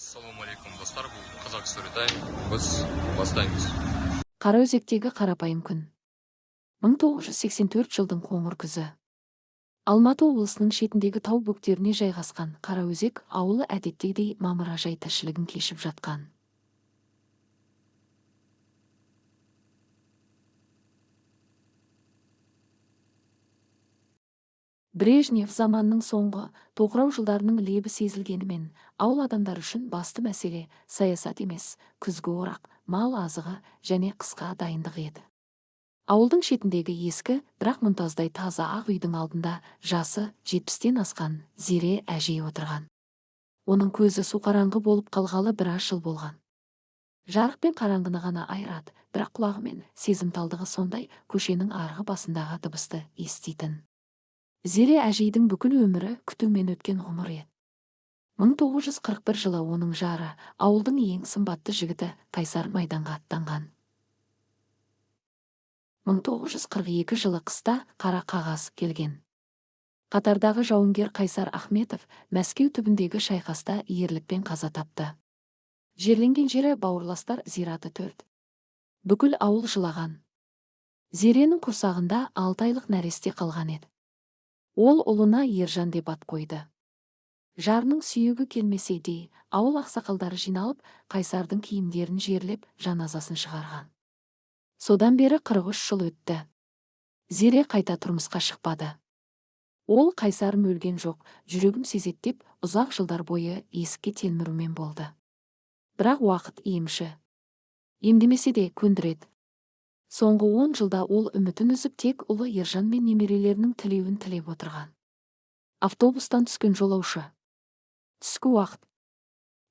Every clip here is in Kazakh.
Ассалаумағалейкум достар, бұл Қазақ Storytime. Біз бастаймыз. Қараөзектегі қарапайым күн. 1984 жылдың қоңыр күзі. Алматы облысының шетіндегі тау бөктеріне жайғасқан Қараөзек ауылы әдеттегідей мамыражай тіршілігін кешіп жатқан. Брежнев заманның соңғы тоқырау жылдарының лебі сезілгенімен, ауыл адамдар үшін басты мәселе саясат емес, күзгі орақ, мал азығы және қысқа дайындық еді. Ауылдың шетіндегі ескі, бірақ мұнтаздай таза ақ үйдің алдында жасы 70-тен асқан Зере әжей отырған. Оның көзі су қараңғы болып қалғалы біраз жыл болған. Жарық пен қараңғыны ғана айырады, бірақ құлағы мен сезімталдығы сондай, көшенің арғы басындағы дыбысты еститін. Зере әжейдің бүкіл өмірі күтумен өткен ғұмыр еді. 1941 жылы оның жары, ауылдың ең сымбатты жігіті Қайсар майданға аттанған. 1942 жылы қыста қара қағаз келген. Қатардағы жауынгер Қайсар Ахметов Мәскеу түбіндегі шайқаста ерлікпен қаза тапты. Жерленген жері бауырластар зираты 4. Бүкіл ауыл жылаған. Зеренің құрсағында 6 айлық нәресте қалған еді. Ол ұлына Ержан деп ат қойды. Жарының сүйегі келмесе де, ауыл ақсақалдары жиналып, Қайсардың киімдерін жерлеп, жаназасын шығарған. Содан бері 43 жыл өтті. Зере қайта тұрмысқа шықпады. Ол Қайсарым өлген жоқ, жүрегім сезеді деп, ұзақ жылдар бойы есікке телмірумен болды. Бірақ уақыт емші. Емдемесе де көндіреді. Соңғы 10 жылда ол үмітін үзіп, тек ұлы Ержан мен немерелерінің тілеуін тілеп отырған. Автобустан түскен жолаушы. Түскі уақыт.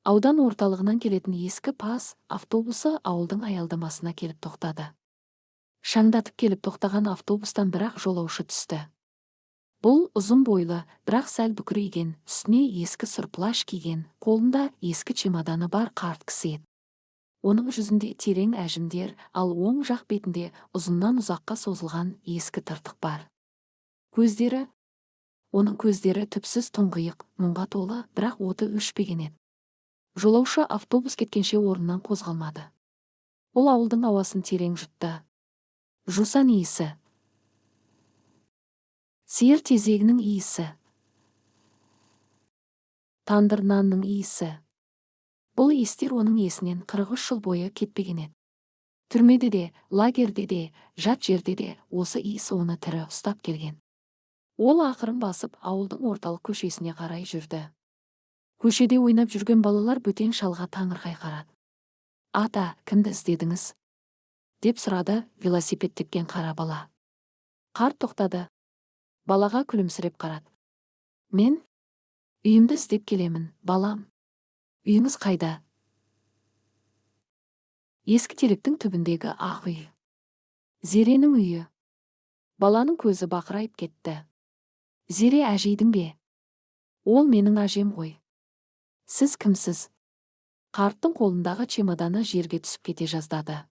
Аудан орталығынан келетін ескі пас автобусы ауылдың аялдамасына келіп тоқтады. Шаңдатып келіп тоқтаған автобустан бірақ жолаушы түсті. Бұл ұзын бойлы, бірақ сәл бүкірейген, үстіне ескі сұр плащ киген, қолында ескі чемоданы бар қарт кісі еді. Оның жүзінде терең әжімдер, ал оң жақ бетінде ұзыннан ұзаққа созылған ескі тыртық бар. Оның көздері түпсіз тұңғиық, мұңға толы, бірақ оты өшпеген еді. Жолаушы автобус кеткенше орнынан қозғалмады. Ол ауылдың ауасын терең жұтты. Жусан иісі. Сиыр тезегінің иісі. Тандыр нанның иісі. Бұл иістер оның есінен 43 жыл бойы кетпеген еді. Түрмеде де, лагерде де, жат жерде де осы иіс оны тірі ұстап келген. Ол ақырын басып ауылдың орталық көшесіне қарай жүрді. Көшеде ойнап жүрген балалар бөтен шалға таңырқай қарады. «Ата, кімді іздедіңіз?» деп сұрады велосипед тепкен қара бала. Қарт тоқтады. Балаға күлімсіреп қарады. «Мен үйімді іздеп келемін, балам. Үйіңіз қайда?» Ескі теректің түбіндегі ақ үй. Зеренің үйі. Баланың көзі бақырайып кетті. «Зере әжейдің бе?» «Ол менің әжем ғой». «Сіз кімсіз?» Қарттың қолындағы чемоданы жерге түсіп кете жаздады.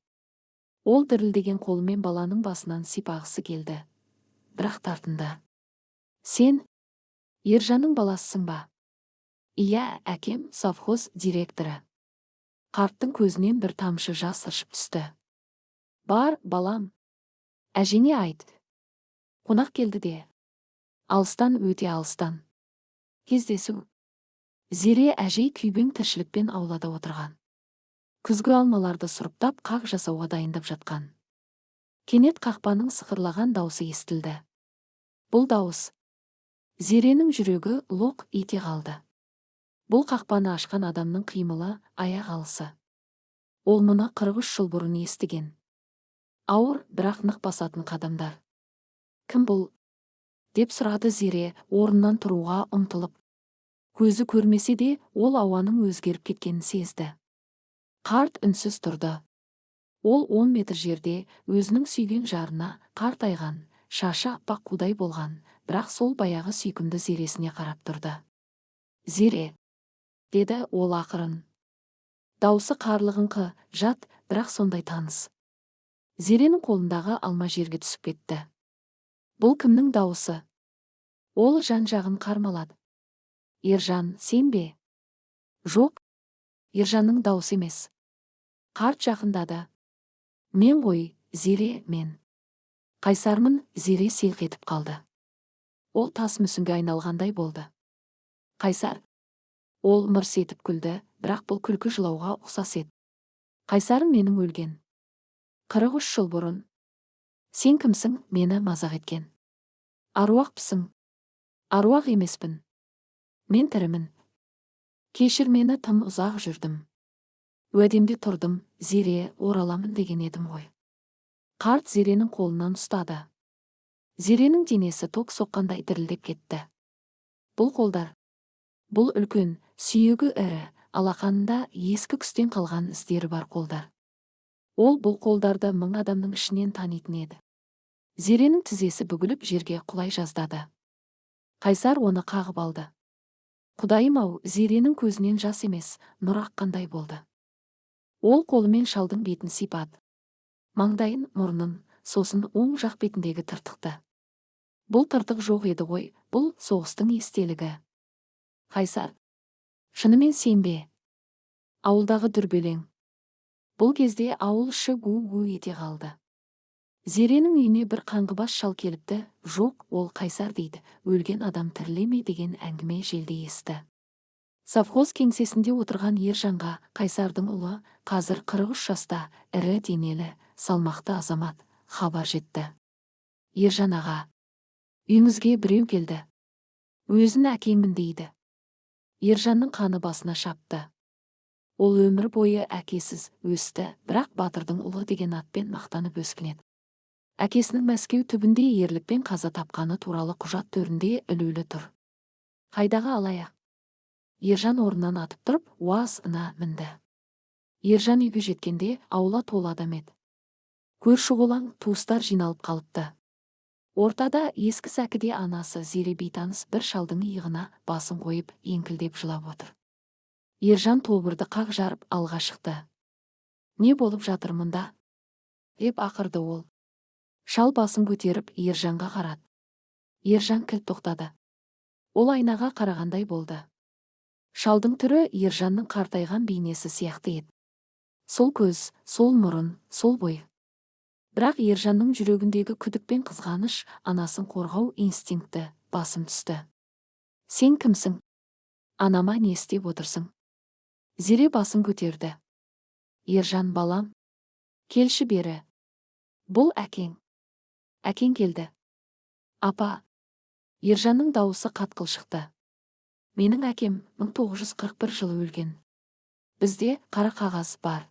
Ол дірілдеген қолымен баланың басынан сипағысы келді. Бірақ тартынды. «Сен Ержанның баласысың ба?» «Иә, әкем совхоз директоры». Қарттың көзінен бір тамшы жас ыршып түсті. «Бар, балам. Әжеңе айт. Қонақ келді де. Алыстан, өте алыстан. Кездесу». Зере әжей күйбең тіршілікпен аулада отырған. Күзгі алмаларды сұрыптап, қақ жасауға дайындап жатқан. Кенет қақпаның сықырлаған даусы естілді. Бұл дауыс. Зеренің жүрегі лоқ ете қалды. Бұл қақпаны ашқан адамның қимылы, аяқ алысы. Ол мұны 43 жыл бұрын естіген. Ауыр, бірақ нық басатын қадамдар. «Кім бұл?» деп сұрады Зере, орнынан тұруға ұмтылып. Көзі көрмесе де, ол ауаның өзгеріп кеткенін сезді. Қарт үнсіз тұрды. Ол 10 метр жерде өзінің сүйген жарына қартайған, шашы аппақ қудай болған, бірақ сол баяғы сүйкімді Зересіне қарап тұрды. «Зере», деді ол ақырын. Даусы қарлығыңқы, жат, бірақ сондай таныс. Зеренің қолындағы алма жерге түсіп кетті. Бұл кімнің дауысы? Ол жан-жағын қармалады. «Ержан, сен бе?» «Жоқ». Ержанның даусы емес. Қарт жақындады. Мен ғой, Зере, мен. Қайсармын, Зере селк етіп қалды. Ол тас мүсінге айналғандай болды. Қайсар. Ол мырс етіп күлді, бірақ бұл күлкі жылауға ұқсас еді. Қайсарым менің өлген. 43 жыл бұрын. Сен кімсің, мені мазақ еткен? Аруақпысың? Аруақ емеспін. Мен тірімін. Кешір мені, тым ұзақ жүрдім. Уәдемде тұрдым, Зере, ораламын деген едім ғой. Қарт Зеренің қолынан ұстады. Зеренің денесі ток соққандай дірілдеп кетті. Бұл қолдар. Бұл үлкен, сүйегі ірі, алақанында ескі күстен қалған іздері бар қолдар. Ол бұл қолдарды мың адамның ішінен танитын еді. Зеренің тізесі бүгіліп жерге құлай жаздады. Қайсар оны қағып алды. Құдайым-ау, Зеренің көзінен жас емес, нұр аққандай болды. Ол қолымен шалдың бетін сипады. Маңдайын, мұрнын, сосын оң жақ бетіндегі тыртықты. Бұл тыртық жоқ еді ғой, бұл соғыстың естелігі. Қайсар. Шынымен сенбе. Ауылдағы дүрбелең. Бұл кезде ауыл іші гу-гу ете қалды. Зеренің үйіне бір қаңғыбас шал келіпті. Жоқ, ол Қайсар дейді, өлген адам тірілеме деген әңгіме желдей есті. Совхоз кеңсесінде отырған Ержанға Қайсардың ұлы, қазір 43 жаста, ірі денелі, салмақты азамат, хабар жетті. Ержан аға, үйіңізге біреу келді. Өзін әкеңмін дейді. Ержанның қаны басына шапты. Ол өмір бойы әкесіз өсті, бірақ батырдың ұлы деген атпен мақтанып өскен еді. Әкесінің Мәскеу түбінде ерлікпен қаза тапқаны туралы құжат төрінде ілулі тұр. Қайдағы алаяқ? Ержан орнынан атып тұрып, уаз-ына мінді. Ержан үйге жеткенде аула толы адам еді. Көрші-қолаң туыстар жиналып қалыпты. Ортада ескі сәкіде анасы Зере бейтаныс бір шалдың иығына басын қойып, еңкілдеп жылап отыр. Ержан тобырды қақ жарып алға шықты. Не болып жатыр мұнда? Деп ақырды ол. Шал басын көтеріп Ержанға қарады. Ержан кілт тоқтады. Ол айнаға қарағандай болды. Шалдың түрі Ержанның қартайған бейнесі сияқты еді. Сол көз, сол мұрын, сол бой. Бірақ Ержанның жүрегіндегі күдік пен қызғаныш, анасын қорғау инстинкті басым түсті. Сен кімсің? Анама не істеп отырсың? Зере басын көтерді. Ержан, балам, келші бері. Бұл әкең. Әкең келді. Апа. Ержанның дауысы қатқыл шықты. Менің әкем 1941 жылы өлген. Бізде қара қағаз бар.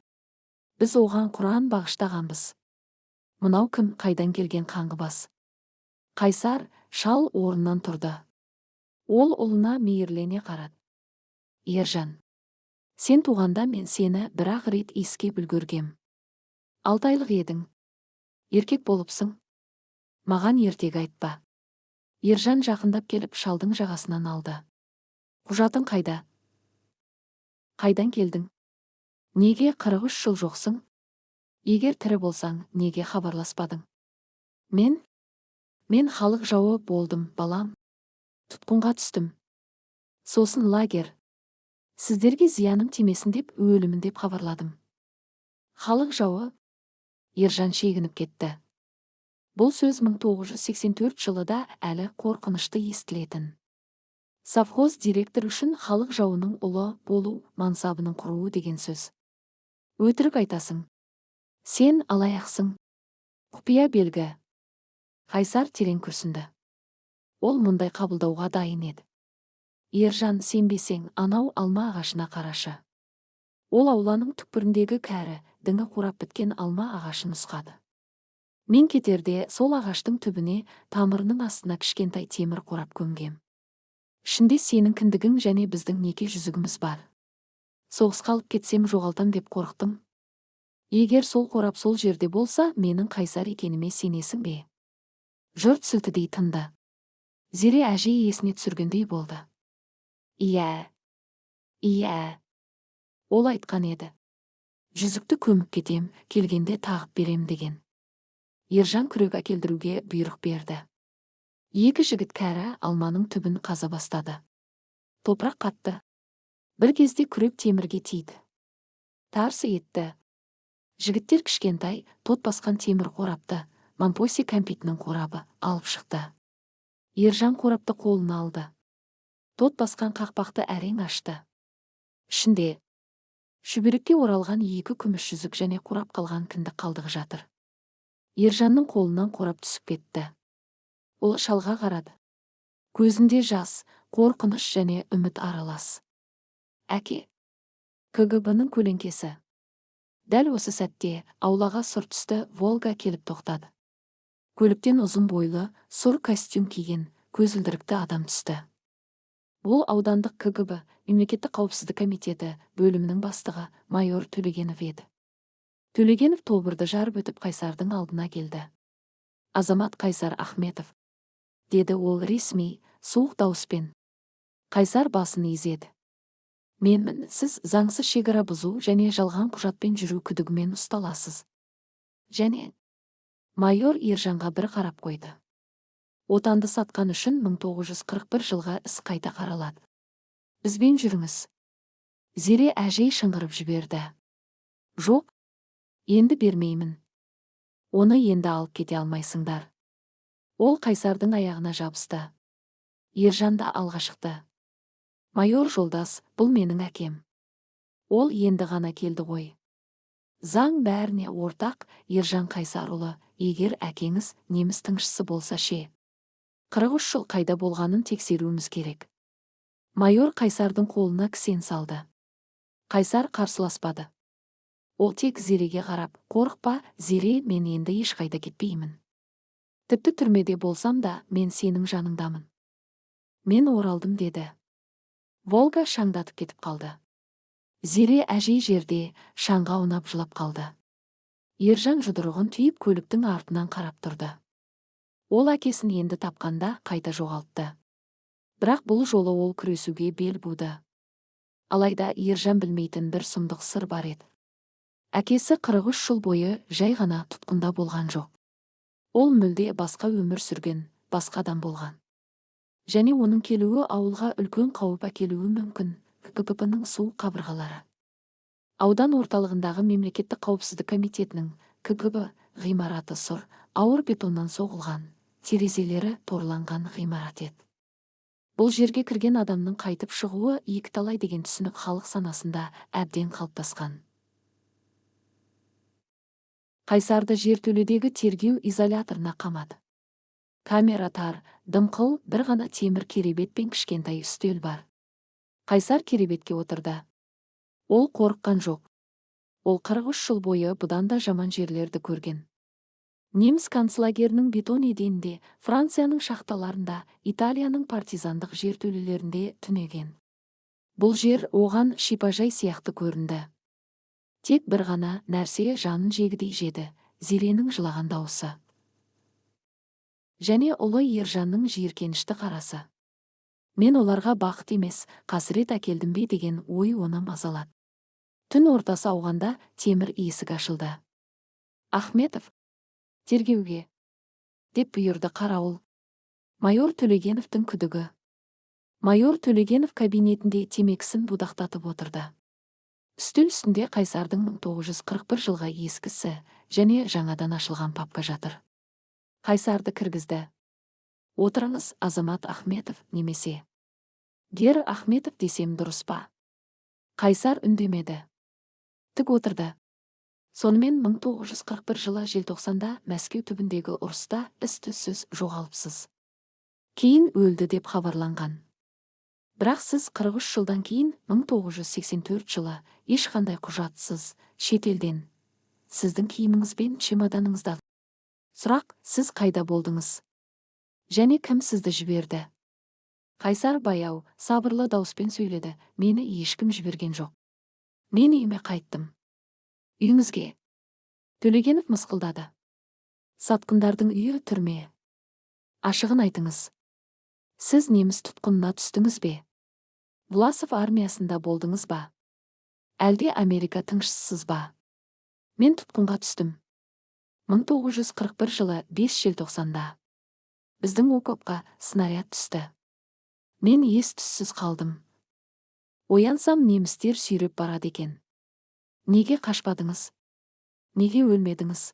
Біз оған Құран бағыштағанбыз. Мынау кім, қайдан келген қаңғыбас? Қайсар. Шал орнынан тұрды. Ол ұлына мейірлене қарады. Ержан, сен туғанда мен сені бір-ақ рет иіскеп үлгергем. 6 айлық едің. Еркек болыпсың. Маған ертегі айтпа. Ержан жақындап келіп шалдың жағасынан алды. Құжатың қайда? Қайдан келдің? Неге 43 жыл жоқсың? Егер тірі болсаң, неге хабарласпадың? Мен халық жауы болдым, балам. Тұтқынға түстім. Сосын лагер. Сіздерге зияным тимесін деп, өлімін деп хабарладым. Халық жауы? Ержан шегініп кетті. Бұл сөз 1984 жылыда әлі қорқынышты естілетін. Совхоз директор үшін халық жауының ұлы болу, мансабының құруы деген сөз. Өтірік айтасың. Сен алаяқсың. Құпия белгі. Қайсар терең күрсінді. Ол мұндай қабылдауға дайын еді. Ержан, сенбесең, анау алма ағашына қарашы. Ол ауланың түкпіріндегі кәрі, діңі қурап біткен алма ағашын нұсқады. Мен кетерде сол ағаштың түбіне, тамырының астына кішкентай темір қорап көмгем. Ішінде сенің кіндігің және біздің неке жүзігіміз бар. Соғысқа алып кетсем жоғалтам деп қорықтым. Егер сол қорап сол жерде болса, менің Қайсар екеніме сенесің бе? Жұрт сілтідей тынды. Зере әжей есіне түсіргендей болды. Иә. Ол айтқан еді. Жүзікті көміп кетем, келгенде тағып берем деген. Ержан күрек әкелдіруге бұйрық берді. Екі жігіт кәрі алманың түбін қаза бастады. Топырақ қатты. Бір кезде күрек темірге тиді. тарсы етті. Жігіттер кішкентай, тот басқан темір қорапты, мампоси кәмпитінің қорабы алып шықты. Ержан қорапты қолына алды. Тот басқан қақпақты әрең ашты. Ішінде шүберекке оралған 2 күміс жүзік және қорап қалған кіндік қалдығы жатыр. Ержанның қолынан қорап түсіп кетті. Ол шалға қарады. Көзінде жас, қорқыныш және үміт аралас. Әке. КГБ-ның көлеңкесі. Дәл осы сәтте аулаға сұр түсті Волга келіп тоқтады. Көліктен ұзын бойлы, сұр костюм киген, көзілдірікті адам түсті. Ол аудандық КГБ, мемлекеттік қауіпсіздік комитеті бөлімінің бастығы майор Төлегенов еді. Төлегенов тобырды жарып өтіп Қайсардың алдына келді. Азамат Қайсар Ахметов, деді ол ресми, суық дауыспен. Қайсар басын изеді. Менмін, сіз заңсыз шекара бұзу және жалған құжатпен жүру күдігімен ұсталасыз. Және майор Ержанға бір қарап қойды. Отанды сатқан үшін 1941 жылға іс қайта қаралады. Бізбен жүріңіз. Зере әжей шыңғырып жіберді. Жоқ, енді бермеймін. Оны енді алып кете алмайсыңдар. Ол Қайсардың аяғына жабысты. Ержан да алға шықты. Майор жолдас, бұл менің әкем. Ол енді ғана келді ғой. Заң бәріне ортақ. Ержан Қайсарұлы, егер әкеңіз неміс тыңшысы болса ше. 43 жыл қайда болғанын тексеруіміз керек. Майор Қайсардың қолына кісен салды. Қайсар қарсыласпады. Ол тек Зереге қарап, қорықпа, Зере, мен енді ешқайда кетпеймін. Тіпті түрмеде болсам да, мен сенің жаныңдамын. Мен оралдым, деді. Волга шаңдатып кетіп қалды. Зере әжей жерде шаңға аунап жылап қалды. Ержан жұдырығын түйіп көліктің артынан қарап тұрды. Ол әкесін енді тапқанда қайта жоғалтты. Бірақ бұл жолы ол күресуге бел буды. Алайда Ержан білмейтін бір сұмдық сыр бар еді. Әкесі 43 жыл бойы жай ғана тұтқында болған жоқ. Ол мүлде басқа өмір сүрген, басқа адам болған. Және оның келуі ауылға үлкен қауіп әкелуі мүмкін. КГБ-ның суық қабырғалары. Аудан орталығындағы мемлекеттік қауіпсіздік комитетінің КГБ ғимараты сұр, ауыр бетоннан соғылған, терезелері торланған ғимарат еді. Бұл жерге кірген адамның қайтып шығуы екіталай деген түсінік халық санасында әбден қалыптасқан. Қайсарды жертөледегі тергеу изоляторына қамады. Камера тар, дымқыл, бір ғана темір керебет пен кішкентай үстел бар. Қайсар керебетке отырды. Ол қорыққан жоқ. Ол 43 жыл бойы бұдан да жаман жерлерді көрген. Неміс концлагерінің бетон еденінде, Францияның шахталарында, Италияның партизандық жертөлелерінде түнеген. Бұл жер оған шипажай сияқты көрінді. Тек бір ғана нәрсе жанын жегідей жеді, Зеренің жылаған дауысы. Және ұлы Ержанның жиіркенішті қарасы. Мен оларға бақыт емес, қасірет әкелдім бе деген ой оны мазалады. Түн ортасы ауғанда темір есік ашылды. Ахметов, тергеуге, деп бұйырды қарауыл. Майор Төлегеновтың күдігі. Майор Төлегенов кабинетінде темекісін будақтатып отырды. Үстел үстінде Қайсардың 1941 жылға ескісі және жаңадан ашылған папка жатыр. Қайсарды кіргізді. Отырыңыз, Азамат Ахметов, немесе Гер Ахметов десем дұрыс па? Қайсар үндемеді. Тік отырды. Сонымен 1941 жылы желтоқсанда Мәскеу түбіндегі ұрыста із-түзсіз жоғалыпсыз. Кейін өлді деп хабарланған. Бірақ сіз 43 жылдан кейін 1984 жылы ешқандай құжатсыз, шетелден, сіздің киіміңіз бен чемоданыңызда. Сұрақ, сіз қайда болдыңыз? Және кім сізді жіберді? Қайсар баяу, сабырлы дауыспен сөйледі. Мені ешкім жіберген жоқ. Мен үйіме қайттым. Үйіңізге? Төлегенов мысқылдады. Сатқындардың үйі түрме. Ашығын айтыңыз. Сіз неміс тұтқынына түстіңіз бе? Власов армиясында болдыңыз ба? Әлде Америка тыңшысыз ба? Мен тұтқынға түстім. 1941 жылы 5 желтоқсанда. Біздің окопқа снаряд түсті. Мен ес-түссіз қалдым. Оянсам немістер сүйреп барады екен. Неге қашпадыңыз? Неге өлмедіңіз?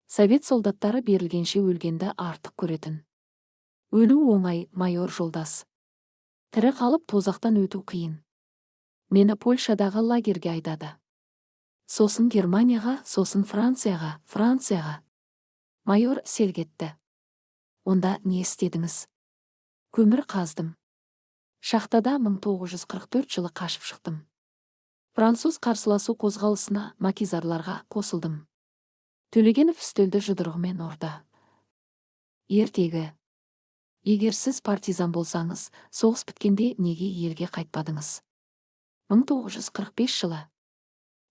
Совет солдаттары берілгенше өлгенді артық көретін. Өлу оңай, майор Жолдас. Тірі қалып тозақтан өту қиын. Мені Польшадағы лагерге айдады. Сосын Германияға, сосын Францияға. Майор селк етті. Онда не істедіңіз? Көмір қаздым. Шахтада 1944 жылы қашып шықтым. Француз қарсыласу қозғалысына макизарларға қосылдым. Төлегенов үстелді жұдырығымен ұрды. Ертегі. Егер сіз партизан болсаңыз, соғыс біткенде неге елге қайтпадыңыз? 1945 жылы.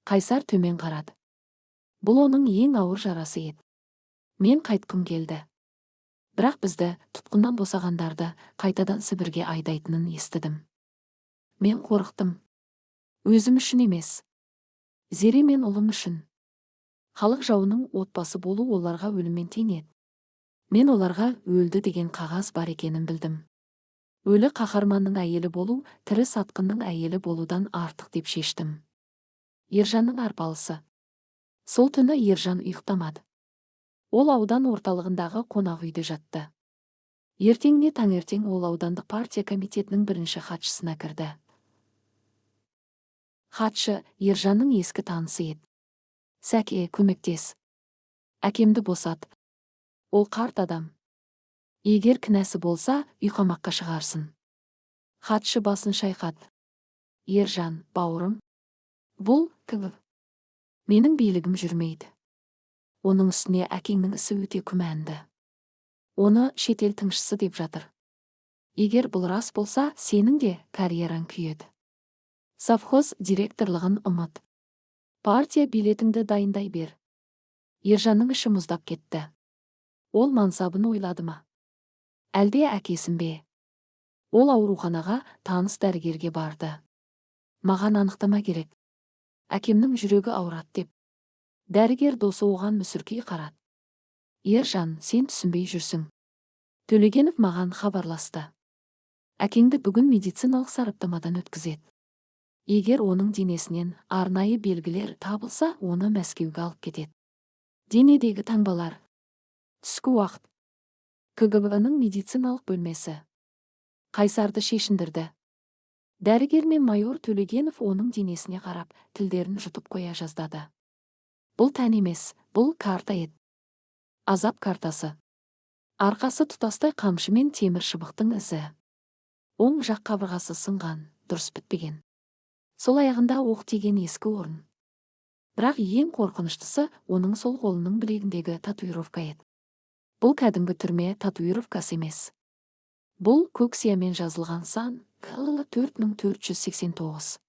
Қайсар төмен қарады. Бұл оның ең ауыр жарасы еді. Мен қайтқым келді. Бірақ бізді тұтқыннан босағандарды қайтадан Сібірге айдайтынын естідім. Мен қорықтым. Өзім үшін емес. Зере мен ұлым үшін. Халық жауының отбасы болу оларға өліммен тең еді. Мен оларға өлді деген қағаз бар екенін білдім. Өлі қаһарманның әйелі болу, тірі сатқынның әйелі болудан артық деп шештім. Ержанның арпалысы. Сол түні Ержан ұйықтамады. Ол аудан орталығындағы қонақ үйде жатты. Ертеңіне таңертең ол аудандық партия комитетінің бірінші хатшысына кірді. Хатшы Ержанның ескі танысы еді. Сәке, көмектес. Әкемді босат. Ол қарт адам. Егер кінәсі болса, үйқамаққа шығарсын. Хатшы басын шайқады. Ержан, бауырым. Бұл кім? Менің билігім жүрмейді. Оның үстіне әкеңнің ісі өте күмәнді. Оны шетел тыңшысы деп жатыр. Егер бұл рас болса, сенің де карьераң күйеді. Совхоз директорлығын ұмыт. Партия билетіңді дайындай бер. Ержанның іші мұздап кетті. Ол мансабын ойлады ма? Әлде әкесін бе? Ол ауруханаға таныс дәрігерге барды. Маған анықтама керек. Әкемнің жүрегі ауырады деп. Дәрігер досы оған мүсіркей қарады. Ержан, сен түсінбей жүрсің. Төлегенов маған хабарласты. Әкеңді бүгін медициналық сараптамадан өткізеді. Егер оның денесінен арнайы белгілер табылса, оны Мәскеуге алып кетеді. Денедегі таңбалар. Түскі уақыт. КГБ-ның медициналық бөлмесі. Қайсарды шешіндірді. Дәрігер мен майор Төлегенов оның денесіне қарап, тілдерін жұтып қоя жаздады. Бұл тән емес, бұл карта еді. Азап картасы. Арқасы тұтастай қамшы мен темір шыбықтың ізі. Оң жақ қабырғасы сынған, дұрыс бітпеген. Сол аяғында оқ тиген ескі орын. Бірақ ең қорқыныштысы оның сол қолының білегіндегі татуировка еді. Бұл кәдімгі түрме татуировкасы емес. Бұл көк сиямен жазылған сан 4489.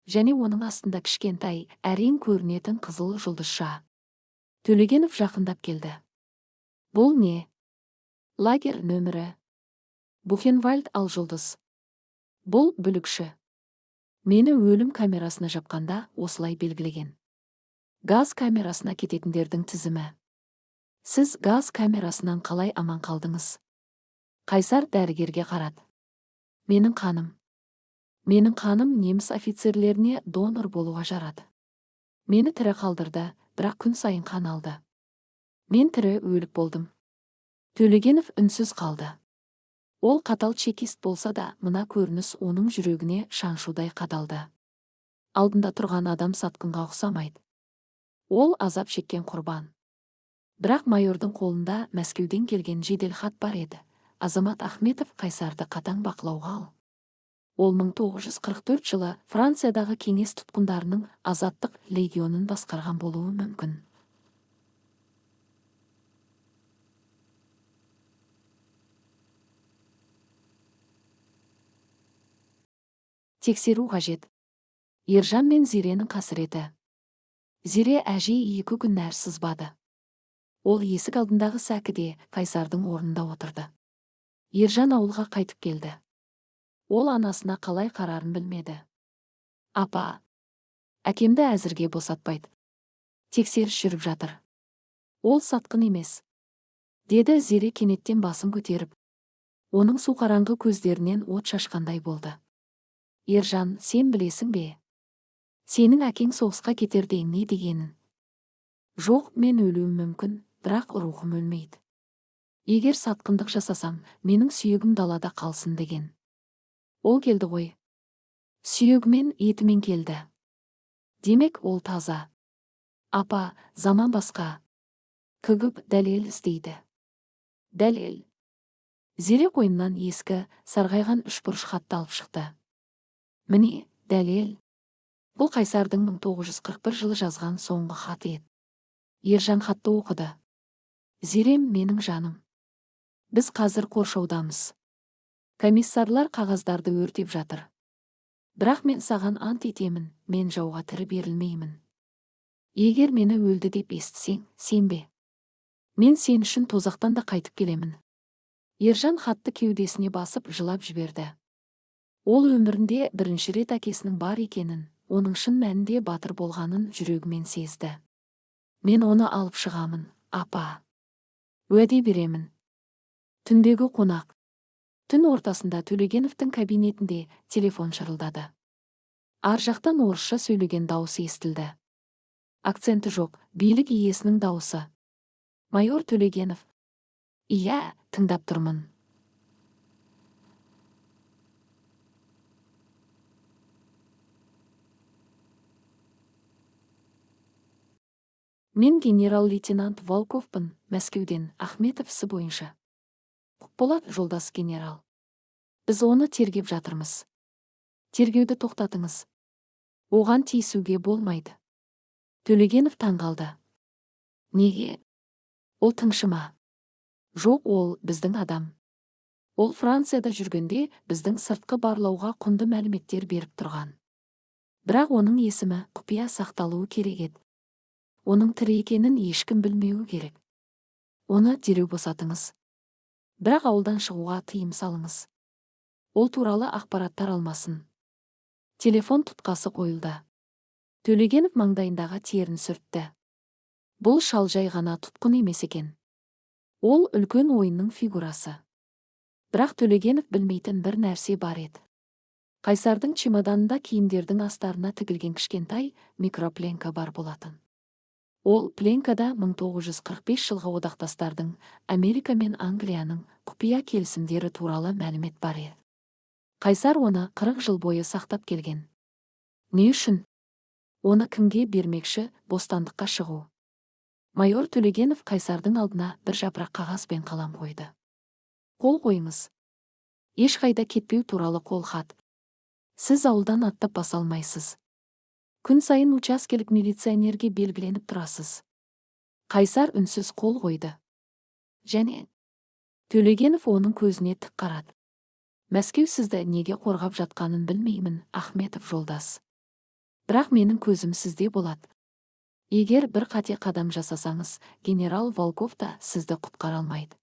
Және оның астында кішкентай, әрең көрінетін қызыл жұлдызша. Төлегенов жақындап келді. Бұл не? Лагер нөмірі. Бухенвальд ал жұлдыз. Бұл бүлікші. Мені өлім камерасына жапқанда осылай белгілеген. Газ камерасына кететіндердің тізімі. Сіз газ камерасынан қалай аман қалдыңыз? Қайсар дәрігерге қарады. Менің қаным неміс офицерлеріне донор болуға жарады. Мені тірі қалдырды, бірақ күн сайын қан алды. Мен тірі өліп болдым. Төлегенов үнсіз қалды. Ол қатал чекист болса да, мына көрініс оның жүрегіне шаншудай қадалды. Алдында тұрған адам сатқынға ұқсамайды. Ол азап шеккен құрбан. Бірақ майордың қолында Мәскеуден келген жедел хат бар еді. Азамат Ахметов Қайсарды қатаң бақылауға ал. Ол 1944 жылы Франциядағы кеңес тұтқындарының азаттық легионын басқарған болуы мүмкін. Тексеру қажет. Ержан мен Зиренің қасіреті. Зире әжей 2 күн нәр сызбады. Ол есік алдындағы сәкіде Қайсардың орнында отырды. Ержан ауылға қайтып келді. Ол анасына қалай қарарын білмеді. Апа, әкемді әзірге босатпайды. Тексеріс жүріп жатыр. Ол сатқын емес. Деді Зире кенеттен басын көтеріп. Оның суқараңғы көздерінен от шашқандай болды. Ержан, сен білесің бе? Сенің әкең соғысқа кетерде не дегенін? Жоқ, мен өлуім мүмкін, бірақ рухым өлмейді. Егер сатқындық жасасам, менің сүйегім далада қалсын деген. Ол келді ғой. Сүйегімен, етімен келді. Демек, ол таза. Апа, заман басқа. Күгіп дәлел іздейді. Дәлел. Зере қойнынан ескі, сарғайған үшбұрыш хатты алып шықты. Міне, дәлел. Бұл Қайсардың 1941 жылы жазған соңғы хаты еді. Ержан хатты оқыды. Зерем, менің жаным. Біз қазір қоршаудамыз. Комиссарлар қағаздарды өртеп жатыр. Бірақ мен саған ант етемін, мен жауға тірі берілмеймін. Егер мені өлді деп естісең, сенбе. Мен сен үшін тозақтан да қайтып келемін. Ержан хатты кеудесіне басып жылап жіберді. Ол өмірінде бірінші рет әкесінің бар екенін, оның шын мәнінде батыр болғанын жүрегімен сезді. Мен оны алып шығамын, апа. Уәде беремін. Түндегі қонақ. Түн ортасында Төлегеновтың кабинетінде телефон шырылдады. Ар жақтан орысша сөйлеген дауысы естілді. Акценті жоқ, билік иесінің дауысы. Майор Төлегенов. Иә, тыңдап тұрмын. Мен генерал-лейтенант Волковпын, Мәскеуден, Ахметов ісі бойынша. Болат, жолдас генерал. Біз оны тергеп жатырмыз. Тергеуді тоқтатыңыз. Оған тиісуге болмайды. Төлегенов таңғалды. Неге? Ол тыңшы ма? Жоқ, ол біздің адам. Ол Францияда жүргенде біздің сыртқы барлауға құнды мәліметтер беріп тұрған. Бірақ оның есімі құпия сақталуы керек еді. Оның тірі екенін ешкім білмеуі керек. Оны дереу босатыңыз. Бірақ ауылдан шығуға тыйым салыңыз. Ол туралы ақпараттар алмасын. Телефон тұтқасы қойылды. Төлегенов маңдайындағы терін сүртті. Бұл шалжай ғана тұтқын емес екен. Ол үлкен ойынның фигурасы. Бірақ Төлегенов білмейтін бір нәрсе бар еді. Қайсардың чемоданында киімдердің астарына тігілген кішкентай микропленка бар болатын. Ол пленкада 1945 жылғы одақтастардың Америка мен Англияның құпия келісімдері туралы мәлімет бар еді. Қайсар оны 40 жыл бойы сақтап келген. Не үшін? Оны кімге бермекші? Бостандыққа шығу. Майор Төлегенов Қайсардың алдына бір жапырақ қағаз бен қалам қойды. Қол қойыңыз. Ешқайда кетпеу туралы қолхат. Сіз ауылдан аттап баса алмайсыз. Күн сайын учаскелік милиционерге белгіленіп тұрасыз. Қайсар үнсіз қол қойды. Және Төлегенов оның көзіне тік қарады. Мәскеу сізді неге қорғап жатқанын білмеймін, Ахметов жолдас. Бірақ менің көзім сізде болады. Егер бір қате қадам жасасаңыз, генерал Волков та сізді құтқара алмайды.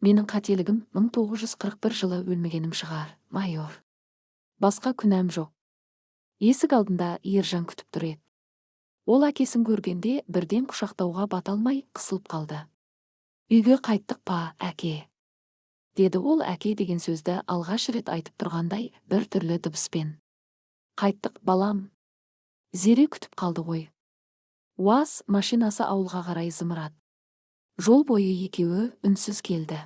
Менің қателігім 1941 жылы өлмегенім шығар, майор. Басқа күнәм жоқ. Есік алдында Ержан күтіп тұр еді. Ол әкесін көргенде бірден құшақтауға бата алмай қысылып қалды. Үйге қайттық па, әке? Деді ол әке деген сөзді алғаш рет айтып тұрғандай бір түрлі дыбыспен. Қайттық, балам. Зере күтіп қалды ғой. УАЗ машинасы ауылға қарай зымырады. Жол бойы екеуі үнсіз келді.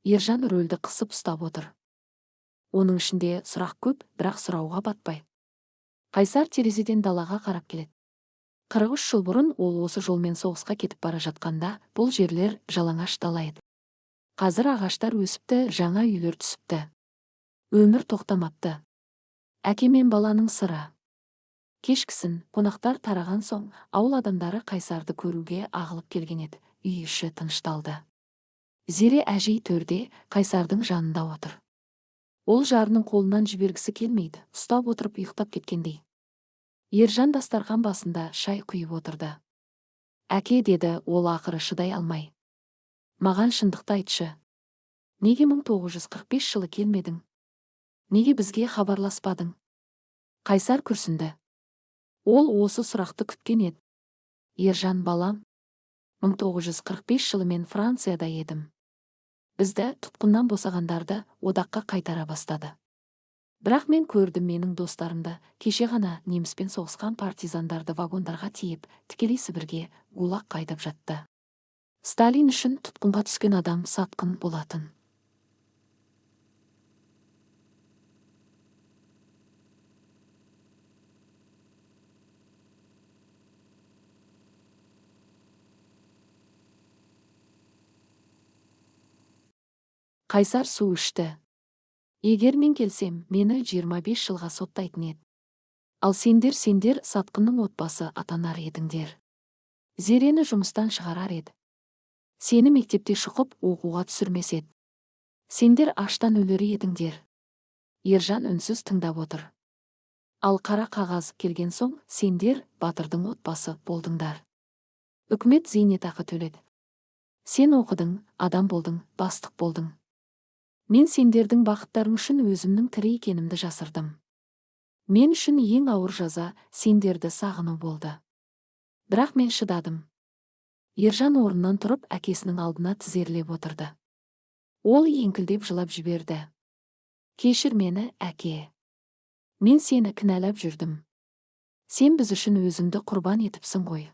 Ержан рөлді қысып ұстап отыр. Оның ішінде сұрақ көп, бірақ сұрауға батпай. Қайсар терезеден далаға қарап келеді. 43 жыл бұрын ол осы жолмен соғысқа кетіп бара жатқанда бұл жерлер жалаңаш дала еді. Қазір ағаштар өсіпті, жаңа үйлер түсіпті. Өмір тоқтамапты. Әке мен баланың сыры. Кешкісін қонақтар тараған соң ауыл адамдары Қайсарды көруге ағылып келген еді. Үй іші тынышталды. Зере әжей төрде Қайсардың жанында отыр. Ол жарының қолынан жібергісі келмейді, ұстап отырып ұйықтап кеткендей. Ержан дастархан басында шай құйып отырды. Әке, деді ол ақыры шыдай алмай. Маған шындықты айтшы. Неге 1945 жылы келмедің? Неге бізге хабарласпадың? Қайсар күрсінді. Ол осы сұрақты күткен еді. Ержан, балам, 1945 жылы мен Францияда едім. Бізді тұтқыннан босағандарды одаққа қайтара бастады. Бірақ мен көрдім менің достарымды, кеше ғана неміспен соғысқан партизандарды вагондарға тиеп, тікелей Сібірге ГУЛАГ қайдап жатты. Сталин үшін тұтқынға түскен адам сатқын болатын. Қайсар су ішті. Егер мен келсем, мені 25 жылға соттайтын еді. Ал сендер сатқынның отбасы атанар едіңдер. Зерені жұмыстан шығарар еді. Сені мектепте шұқып оқуға түсірмес еді. Сендер аштан өлер едіңдер. Ержан үнсіз тыңдап отыр. Ал қара қағаз келген соң, сендер батырдың отбасы болдыңдар. Үкімет зейнетақы төледі. Сен оқыдың, адам болдың, бастық болдың. Мен сендердің бақыттарың үшін өзімнің тірі екенімді жасырдым. Мен үшін ең ауыр жаза сендерді сағыну болды. Бірақ мен шыдадым. Ержан орнынан тұрып әкесінің алдына тізерлеп отырды. Ол еңкілдеп жылап жіберді. Кешір мені, әке. Мен сені кінәлап жүрдім. Сен біз үшін өзіңді құрбан етіпсің ғой.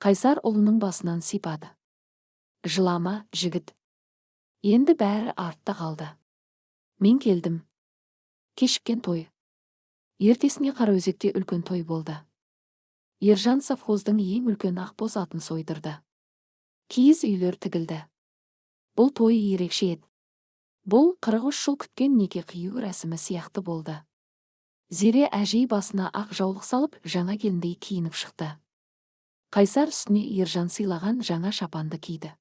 Қайсар ұлының басынан сипады. Жылама, жігіт. Енді бәрі артта қалды. Мен келдім. Кешіккен той. Ертесіне Қараөзекте үлкен той болды. Ержан совхоздың ең үлкен ақбоз атын сойдырды. Киіз үйлер тігілді. Бұл той ерекше еді. Бұл 43 жыл күткен неке қию рәсімі сияқты болды. Зере әжей басына ақ жаулық салып, жаңа келіндей киініп шықты. Қайсар үстіне Ержан сыйлаған жаңа шапанды киді.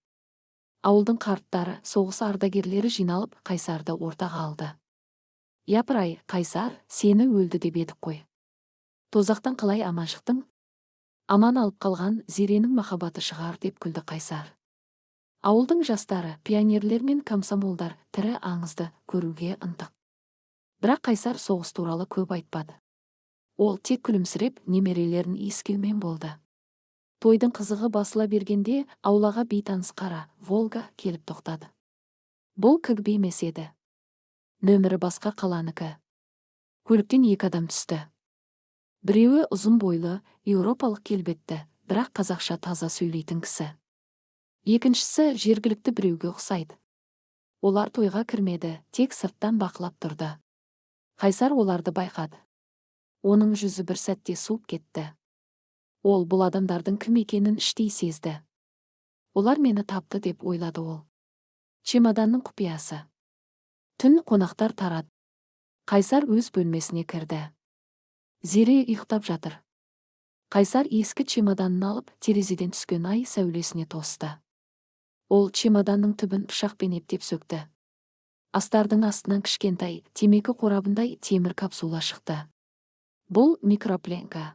Ауылдың қарттары, соғыс ардагерлері жиналып, Қайсарды ортаға алды. Япыр-ай, Қайсар, сені өлді деп едік қой. Тозақтан қалай аман шықтың? Аман алып қалған Зеренің махаббаты шығар деп күлді Қайсар. Ауылдың жастары, пионерлер мен комсомолдар тірі аңызды көруге ынтық. Бірақ Қайсар соғыс туралы көп айтпады. Ол тек күлімсіреп, немерелерін иіскеумен болды. Тойдың қызығы басыла бергенде, аулаға бейтаныс қара Волга келіп тоқтады. Бұл КГБ емес еді. Нөмірі басқа қаланыкі. Көліктен 2 адам түсті. Біреуі ұзын бойлы, еуропалық келбетті, бірақ қазақша таза сөйлейтін кісі. Екіншісі жергілікті біреуге ұқсайды. Олар тойға кірмеді, тек сырттан бақылап тұрды. Қайсар оларды байқады. Оның жүзі бір сәтте суып кетті. Ол бұл адамдардың кім екенін іштей сезді. Олар мені тапты деп ойлады ол. Чемоданның құпиясы. Түн қонақтар тарады. Қайсар өз бөлмесіне кірді. Зере ұйықтап жатыр. Қайсар ескі чемоданын алып, терезеден түскен ай сәулесіне тосты. Ол чемоданның түбін пышақпен ептеп сөкті. Астардың астынан кішкентай, темекі қорабындай темір капсула шықты. Бұл микропленка.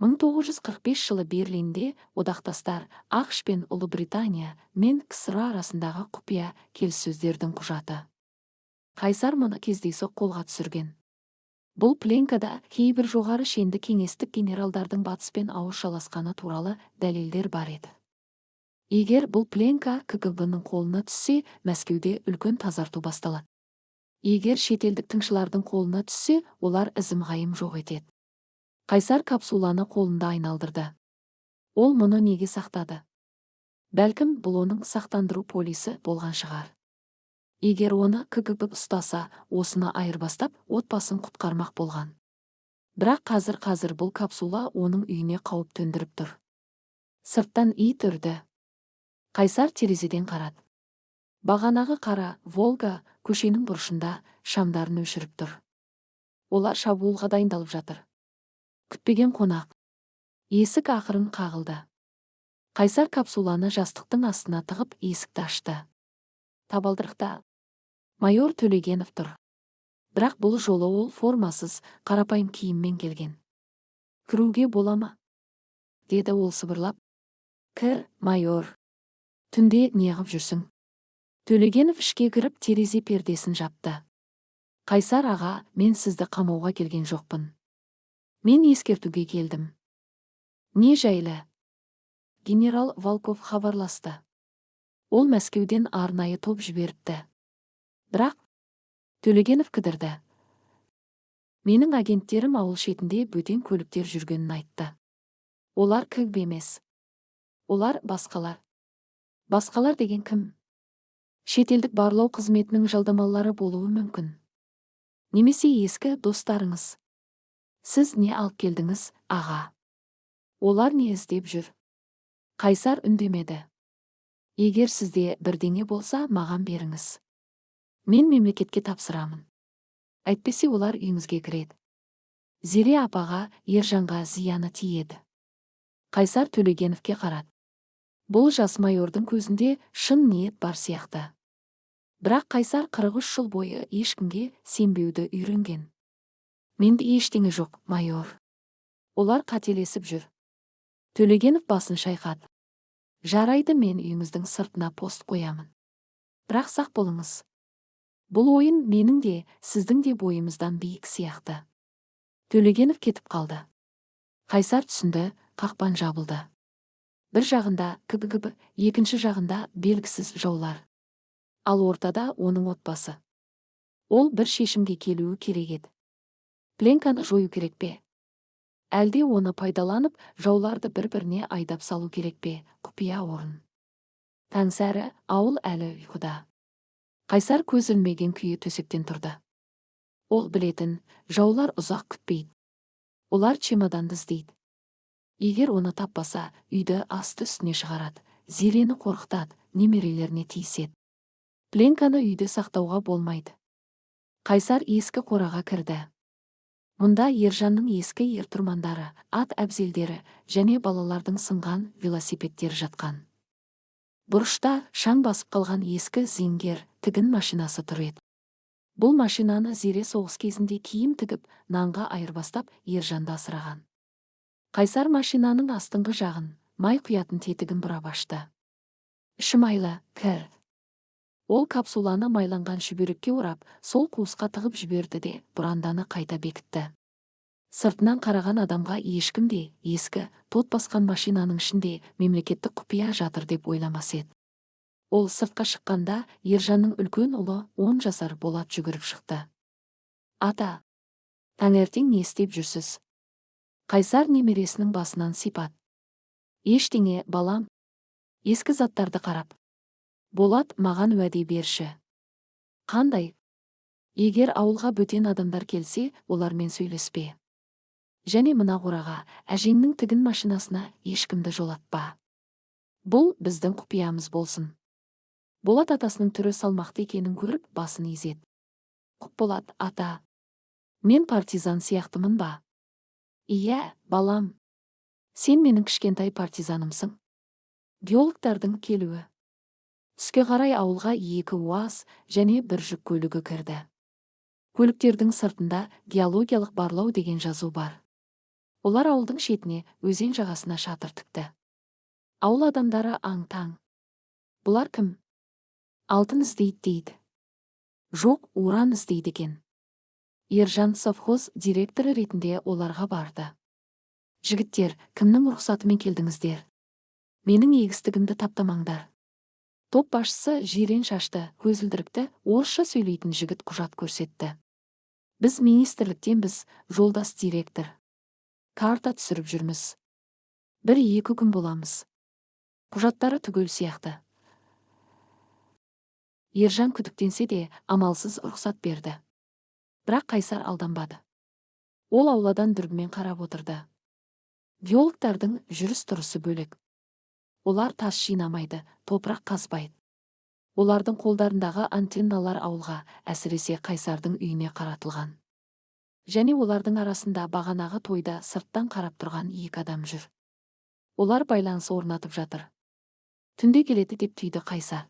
1945 жылы Берлинде одақтастар ақш пен Ұлыбритания мен КСР арасындағы құпия келіссөздердің құжаты. Қайсар мұны кездейсоқ қолға түсірген. Бұл пленкада кейбір жоғары шенді кеңестік генералдардың батыспен ауызшаласқаны туралы дәлелдер бар еді. Егер бұл пленка КГБ-ның қолына түссе, Мәскеуде үлкен тазарту басталады. Егер шетелдік тыңшылардың қолына түссе, олар ізім-ғайым жоқ етеді. Қайсар капсуланы қолында айналдырды. Ол мұны неге сақтады? Бәлкім, бұл оның сақтандыру полисі болған шығар. Егер оны КГБ ұстаса, осыны айырбастап, отбасын құтқармақ болған. Бірақ қазір бұл капсула оның үйіне қауіп төндіріп тұр. Сырттан ит үрді. Қайсар терезеден қарады. Бағанағы қара Волга көшенің бұрышында шамдарын өшіріп тұр. Олар шабуылға дайындалып жатыр. Күтпеген қонақ. Есік ақырын қағылды. Қайсар капсуланы жастықтың астына тығып есікті ашты. Табалдырықта майор Төлегенов тұр. Бірақ бұл жолы ол формасыз, қарапайым киіммен келген. Кіруге бола ма? Деді ол сыбырлап. Кір, майор. Түнде неғып жүрсің? Төлегенов ішке кіріп терезе пердесін жапты. Қайсар аға, мен сізді қамауға келген жоқпын. Мен ескертуге келдім. Не жайлы? Генерал Волков хабарласты. Ол Мәскеуден арнайы топ жіберіпті. Бірақ Төлегенов кідірді. Менің агенттерім ауыл шетінде бөтен көліктер жүргенін айтты. Олар кігіп емес. Олар басқалар. Басқалар деген кім? Шетелдік барлау қызметінің жалдамалары болуы мүмкін. Немесе ескі достарыңыз. Сіз не алып келдіңіз, аға? Олар не іздеп жүр? Қайсар үндемеді. Егер сізде бірдеңе болса, маған беріңіз. Мен мемлекетке тапсырамын. Әйтпесе олар үйіңізге кіреді. Зере апаға, Ержанға зияны тиеді. Қайсар Төлегеновке қарады. Бұл жас майордың көзінде шын ниет бар сияқты. Бірақ Қайсар 43 жыл бойы ешкімге сенбеуді үйренген. Менде ештеңе жоқ, майор. Олар қателесіп жүр. Төлегенов басын шайқады. Жарайды, мен үйіңіздің сыртына пост қоямын. Бірақ сақ болыңыз. Бұл ойын менің де, сіздің де бойымыздан биік сияқты. Төлегенов кетіп қалды. Қайсар түсінді, қақпан жабылды. Бір жағында КГБ, екінші жағында белгісіз жаулар. Ал ортада оның отбасы. Ол бір шешімге келуі керек еді. Пленканы жою керек пе? Әлде оны пайдаланып, жауларды бір-біріне айдап салу керек пе? Құпия орын. Таңсәрі, ауыл әлі ұйқыда. Қайсар көз ілмеген күйі төсектен тұрды. Ол білетін, жаулар ұзақ күтпейді. Олар чемоданды іздейді. Егер оны таппаса, үйді асты үстіне шығарады, Зерені қорқытады, немерелеріне тиіседі. Пленканы үйде сақтауға болмайды. Қайсар ескі қораға кірді. Мұнда Ержанның ескі ертұрмандары, ат әбзелдері және балалардың сынған велосипедтер жатқан. Бұрышта шаң басып қалған ескі зеңгер тігін машинасы тұр еді. Бұл машинаны Зере соғыс кезінде киім тігіп, нанға айырбастап Ержанды асыраған. Қайсар машинаның астыңғы жағын, май құятын тетігін бұрап ашты. Іші майлы, кір. Ол капсуланы майланған шүберекке орап, сол қуысқа тығып жіберді де бұранданы қайта бекітті. Сыртынан қараған адамға ешкім де ескі, тот басқан машинаның ішінде мемлекеттік құпия жатыр деп ойламас еді. Ол сыртқа шыққанда Ержанның үлкен ұлы 10 жасар Болат жүгіріп шықты. Ата, таңертең не істеп жүрсіз? Қайсар немересінің басынан сипат. Ештеңе, балам. Ескі заттарды қарап. Болат, маған уәде берші. Қандай? Егер ауылға бөтен адамдар келсе, олармен сөйлеспе. Және мына қораға, әжеңнің тігін машинасына ешкімді жолатпа. Бұл біздің құпиямыз болсын. Болат атасының түрі салмақты екенін көріп, басын изеді. Құп Болат, ата. Мен партизан сияқтымын ба? Иә, балам. Сен менің кішкентай партизанымсың. Геологтардың келуі. Түске қарай ауылға 2 УАЗ және 1 жүк көлігі кірді. Көліктердің сыртында геологиялық барлау деген жазу бар. Олар ауылдың шетіне, өзен жағасына шатыр тікті. Ауыл адамдары аң-таң. Бұлар кім? Алтын іздейді дейді. Жоқ, уран іздейді екен. Ержан совхоз директоры ретінде оларға барды. Жігіттер, кімнің рұқсатымен келдіңіздер? Менің егістігімді таптамаңдар. Топ басшысы жирен шашты, көзілдірікті, орысша сөйлейтін жігіт құжат көрсетті. Біз министрліктен, біз жолдас директор. Карта түсіріп жүрміз. 1-2 күн боламыз. Құжаттары түгел сияқты. Ержан күдіктенсе де амалсыз рұқсат берді. Бірақ Қайсар алданбады. Ол ауладан дүрбімен қарап отырды. Геологтардың жүріс-тұрысы бөлек. Олар тас жинамайды, топырақ қазбайды. Олардың қолдарындағы антенналар ауылға, әсіресе Қайсардың үйіне қаратылған. Және олардың арасында бағанағы тойда сырттан қарап тұрған 2 адам жүр. Олар байланыс орнатып жатыр. Түнде келеді деп түйді Қайсар.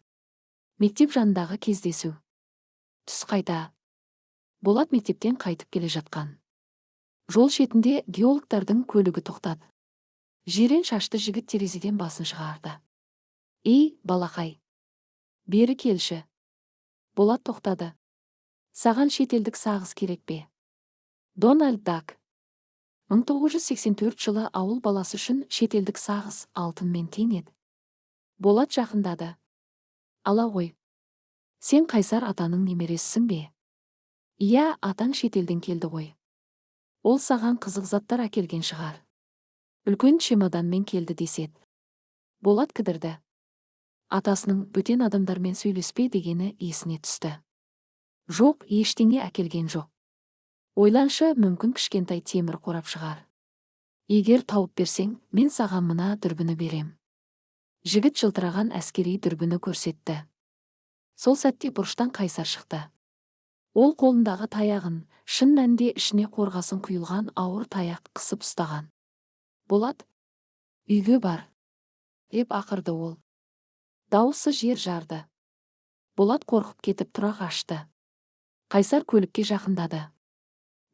Мектеп жанындағы кездесу. Түс қайта. Болат мектептен қайтып келе жатқан. Жол шетінде геологтардың көлігі тоқтады. Жирен шашты жігіт терезеден басын шығарды. Ей, балақай. Бері келші. Болат тоқтады. Саған шетелдік сағыз керек пе? Дональд Дак. 1984 жылы ауыл баласы үшін шетелдік сағыз алтынмен тең еді. Болат жақындады. Ала ғой. Сен Қайсар атаның немересісің бе? Иә, атаң шетелден келді ғой. Ол саған қызық заттар әкелген шығар. Үлкен чемоданмен келді деседі. Болат кідірді. Атасының бөтен адамдармен сөйлеспе дегені есіне түсті. Жоқ, ештеңе әкелген жоқ. Ойланшы, мүмкін кішкентай темір қорап шығар. Егер тауып берсең, мен саған мына дүрбіні берем. Жігіт жылтыраған әскери дүрбіні көрсетті. Сол сәтте бұрыштан Қайсар шықты. Ол қолындағы таяғын, шын мәнінде ішіне қорғасын құйылған ауыр таяқ қысып ұстаған. Болат, үйге бар, деп ақырды ол. Дауысы жер жарды. Болат қорқып кетіп тұра қашты. Қайсар көлікке жақындады.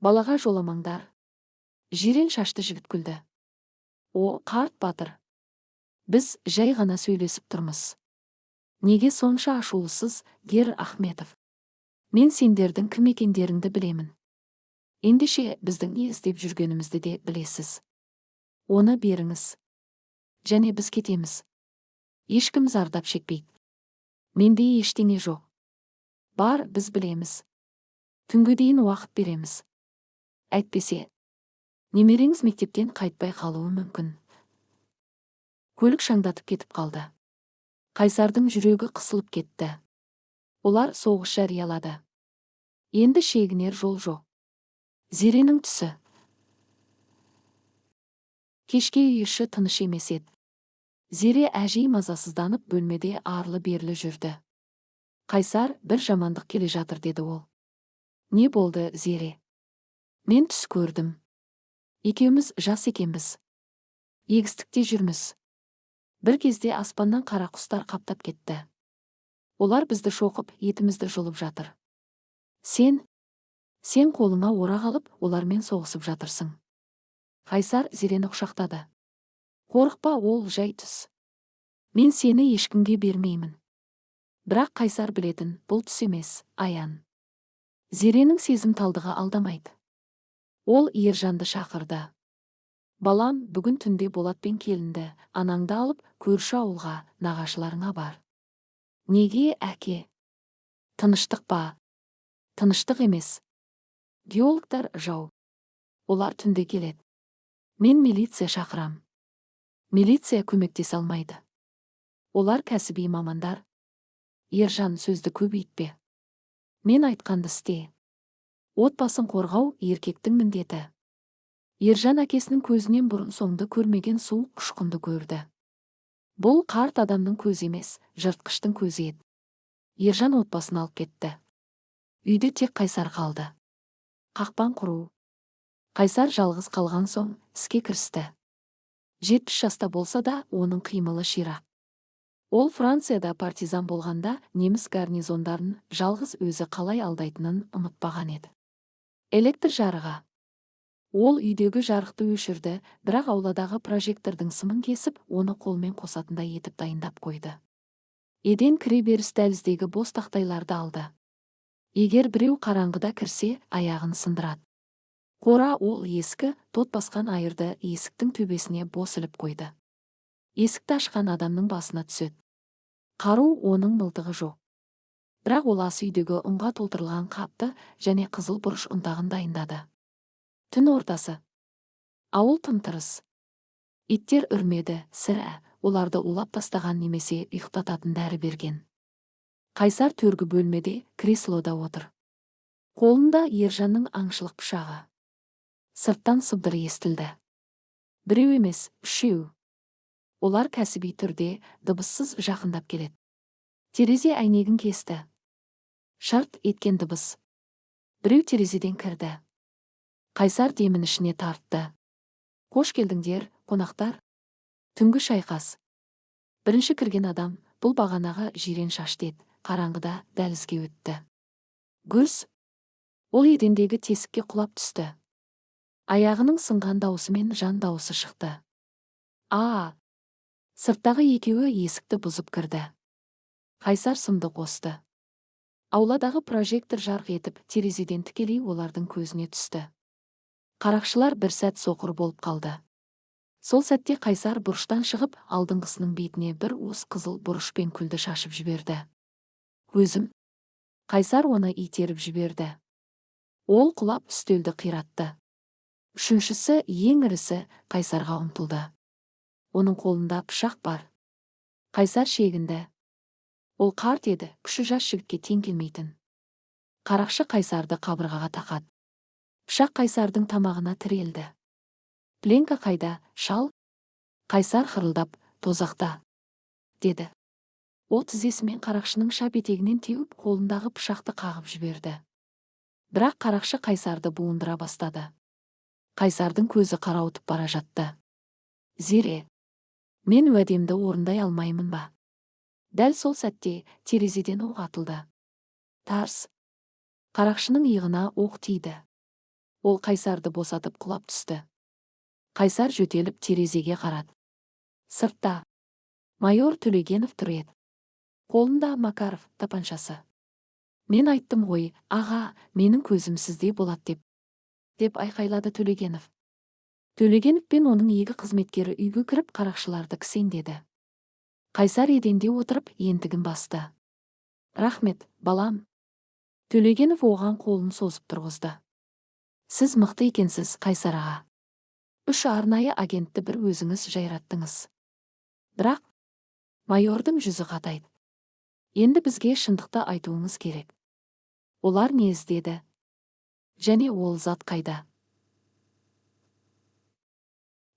Балаға жоламаңдар. Жирен шашты жігіт күлді. О, қарт батыр. Біз жай ғана сөйлесіп тұрмыз. Неге сонша ашулысыз, Гер Ахметов? Мен сендердің кім екендеріңді білемін. Ендеше біздің не істеп жүргенімізді де білесіз. Оны беріңіз. Және біз кетеміз. Ешкім зардап шекпейді. Менде ештеңе жоқ. Бар, біз білеміз. Түнге дейін уақыт береміз. Әйтпесе, немереңіз мектептен қайтпай қалуы мүмкін. Көлік шаңдатып кетіп қалды. Қайсардың жүрегі қысылып кетті. Олар соғыс жариялады. Енді шегінер жол жоқ. Зеренің түсі. Кешке үй іші тыныш емес еді. Зере әжей мазасызданып бөлмеде арлы-берлі жүрді. Қайсар, бір жамандық келе жатыр, деді ол. Не болды, Зере? Мен түс көрдім. Екеуміз жас екенбіз. Егістікте жүрміз. Бір кезде аспаннан қара құстар қаптап кетті. Олар бізді шоқып, етімізді жұлып жатыр. Сен қолыңа орақ алып, олармен соғысып жатырсың. Қайсар Зерені құшақтады. Қорықпа, ол жай түс. Мен сені ешкімге бермеймін. Бірақ Қайсар білетін, бұл түс емес, аян. Зеренің сезімталдығы алдамайды. Ол Ержанды шақырды. Балам, бүгін түнде Болатпен келінді, анаңды алып, көрші ауылға, нағашыларыңа бар. Неге, әке? Тыныштық па? Тыныштық емес. Геологтар жау. Олар түнде келеді. Мен милиция шақырам. Милиция көмектесе алмайды. Олар кәсіби мамандар. Ержан, сөзді көбейтпе. Мен айтқанды істе. Отбасын қорғау еркектің міндеті. Ержан әкесінің көзінен бұрын соңды көрмеген суық ұшқынды көрді. Бұл қарт адамның көзі емес, жыртқыштың көзі еді. Ержан отбасын алып кетті. Үйде тек Қайсар қалды. Қақпан құру. Қайсар жалғыз қалған соң іске кірісті. 70 жаста болса да, оның қимылы ширақ. Ол Францияда партизан болғанда неміс гарнизондарын жалғыз өзі қалай алдайтынын ұмытпаған еді. Электр жарығы. Ол үйдегі жарықты өшірді, бірақ ауладағы прожектордың сымын кесіп, оны қолмен қосатындай етіп дайындап қойды. Еден кіреберіс дәліздегі бос тақтайларды алды. Егер біреу қараңғыда кірсе, аяғын сындырады. Қора ол ескі, тот басқан айырды есіктің төбесіне бос іліп қойды. Есікті ашқан адамның басына түседі. Қару оның мылтығы жоқ. Бірақ ол ас үйдегі ұнға толтырылған қапты және қызыл бұрыш ұнтағын дайындады. Түн ортасы. Ауыл тым-тырыс. Иттер үрмеді, сірә, оларды улап тастаған немесе ұйықтататын дәрі берген. Қайсар төргі бөлмеде, креслода отыр. Қолында Ержанның аңшылық пышағы. Сырттан сыбдыр естілді. Біреу емес, үшеу. Олар кәсіби түрде дыбыссыз жақындап келеді. Терезе әйнегін кесті. Шарт еткен дыбыс. Біреу терезеден кірді. Қайсар демін ішіне тартты. Қош келдіңдер, қонақтар. Түнгі шайқас. Бірінші кірген адам, бұл бағанағы жирен шашты еді, қараңғыда дәлізге өтті. Гүрс. Ол едендегі тесікке құлап түсті. Аяғының сынған даусымен жан даусы шықты. Сырттағы екеуі есікті бұзып кірді. Қайсар сымды қосты. Ауладағы прожектор жарқ етіп, терезеден тікелей олардың көзіне түсті. Қарақшылар бір сәт соқыр болып қалды. Сол сәтте Қайсар бұрыштан шығып, алдыңғысының бетіне бір уыс қызыл бұрышпен күлді шашып жіберді. Өзім. Қайсар оны итеріп жіберді. Ол құлап үстелді қиратты. Үшіншісі, ең ірісі, Қайсарға ұмтылды. Оның қолында пышақ бар. Қайсар шегінді. Ол қарт еді, күші жас жігітке тең келмейтін. Қарақшы Қайсарды қабырғаға тақады. Пышақ Қайсардың тамағына тірелді. Пленка қайда, шал? Қайсар қырылдап, тозақта, деді. Ол тізесімен қарақшының шап етегінен теуіп, қолындағы пышақты қағып жіберді. Бірақ қарақшы Қайсарды буындыра бастады. Қайсардың көзі қарауытып бара жатты. Зере, мен уәдемді орындай алмаймын ба? Дәл сол сәтте терезеден оқ атылды. Тарс. Қарақшының иығына оқ тиді. Ол Қайсарды босатып құлап түсті. Қайсар жөтеліп терезеге қарады. Сыртта майор Төлегенов тұр еді. Қолында Макаров тапаншасы. Мен айттым ғой, аға, менің көзім сізде болады деп айқайлады Төлегенов. Төлегенов пен оның екі қызметкері үйге кіріп қарақшыларды кісендеді. Қайсар еденде отырып ентігін басты. Рахмет, балам. Төлегенов оған қолын созып тұрғызды. Сіз мықты екенсіз, Қайсар аға. 3 арнайы агентті бір өзіңіз жайраттыңыз. Бірақ майордың жүзі қатайды. Енді бізге шындықты айтуыңыз керек. Олар не іздеді? Және ол зат қайда?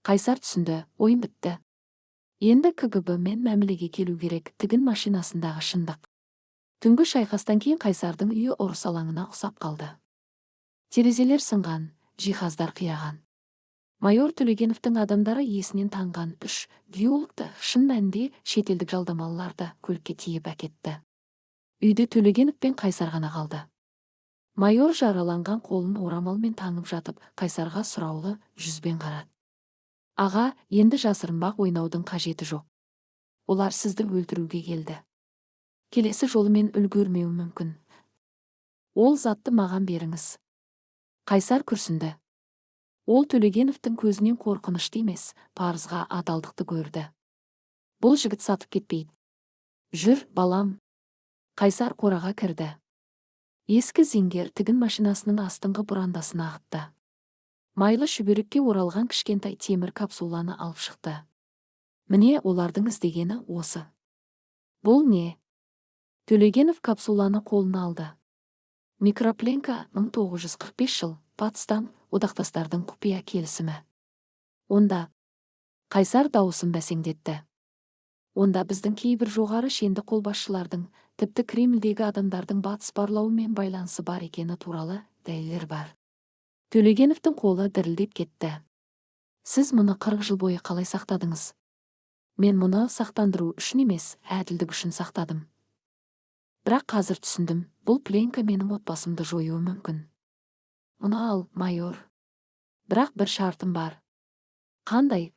Қайсар түсінді, ойын бітті. Енді КГБ мен мәмілеге келу керек, тігін машинасындағы шындық. Түнгі шайқастан кейін Қайсардың үйі ұрыс алаңына ұқсап қалды. Терезелер сынған, жиһаздар қираған. Майор Төлегеновтың адамдары есінен танған 3 геологты шын мәнінде шетелдік жалдамалыларды көлікке тиеп әкетті. Үйде Төлегенов пен Қайсар ғана қалды. Майор жараланған қолын орамалмен таңып жатып, Қайсарға сұраулы жүзбен қарады. Аға, енді жасырынбақ ойнаудың қажеті жоқ. Олар сізді өлтіруге келді. Келесі жолымен үлгермеуі мүмкін. Ол затты маған беріңіз. Қайсар күрсінді. Ол Төлегеновтың көзінен қорқынышты емес, парызға адалдықты көрді. Бұл жігіт сатып кетпейді. Жүр, балам. Қайсар қораға кірді. Ескі зеңгер тігін машинасының астыңғы бұрандасын ағытты. Майлы шүберекке оралған кішкентай темір капсуланы алып шықты. Міне, олардың іздегені осы. Бұл не? Төлегенов капсуланы қолына алды. Микропленка 1945 жыл, Батыстан, одақтастардың құпия келісімі. Онда Қайсар дауысын бәсеңдетті. Онда біздің кейбір жоғары шенді қолбасшылардың, тіпті Кремльдегі адамдардың батыс барлауымен байланысы бар екені туралы дәлелдер бар. Төлегеновтың қолы дірілдеп кетті. Сіз мұны 40 жыл бойы қалай сақтадыңыз? Мен мұны сақтандыру үшін емес, әділдік үшін сақтадым. Бірақ қазір түсіндім, бұл пленка менің отбасымды жоюы мүмкін. Мұны ал, майор. Бірақ бір шартым бар. Қандай?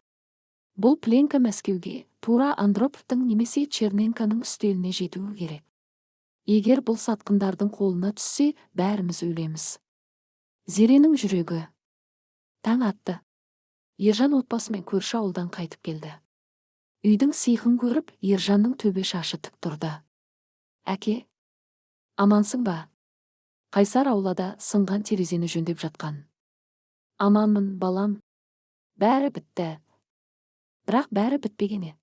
Бұл пленка Мәскеуге, тура Андроповтың немесе Черненконың үстеліне жетуі керек. Егер бұл сатқындардың қолына түссе, бәріміз өлеміз. Зеренің жүрегі. Таң атты. Ержан отбасымен көрші ауылдан қайтып келді. Үйдің сиқын көріп, Ержанның төбе шашы тік тұрды. Әке, амансың ба? Қайсар аулада сынған терезені жөндеп жатқан. Аманмын, балам. Бәрі бітті. Бірақ бәрі бітпегені.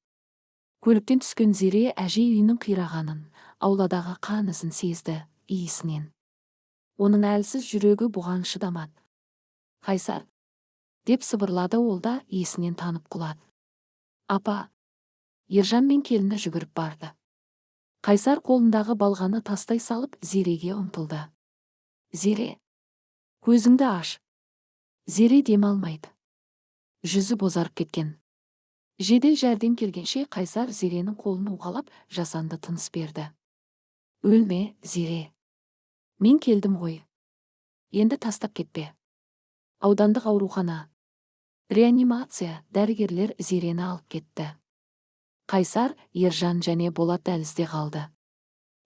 Көліктен түскен Зере әжей үйінің қирағанын, ауладағы қан ізін сезді, иісінен. Оның әлсіз жүрегі бұған шыдамады. Қайсар, деп сыбырлады, ол да иесінен танып құлады. Апа, Ержан мен келіні жүгіріп барды. Қайсар қолындағы балғаны тастай салып Зереге ұмтылды. Зере, көзіңді аш. Зере дем алмайды. Жүзі бозарып кеткен. Жедел жәрдем келгенше Қайсар Зеренің қолын уғалап жасанды тыныс берді. Өлме, Зере. Мен келдім ғой. Енді тастап кетпе. Аудандық аурухана. Реанимация, дәрігерлер Зерені алып кетті. Қайсар, Ержан және Болат дәлізде қалды.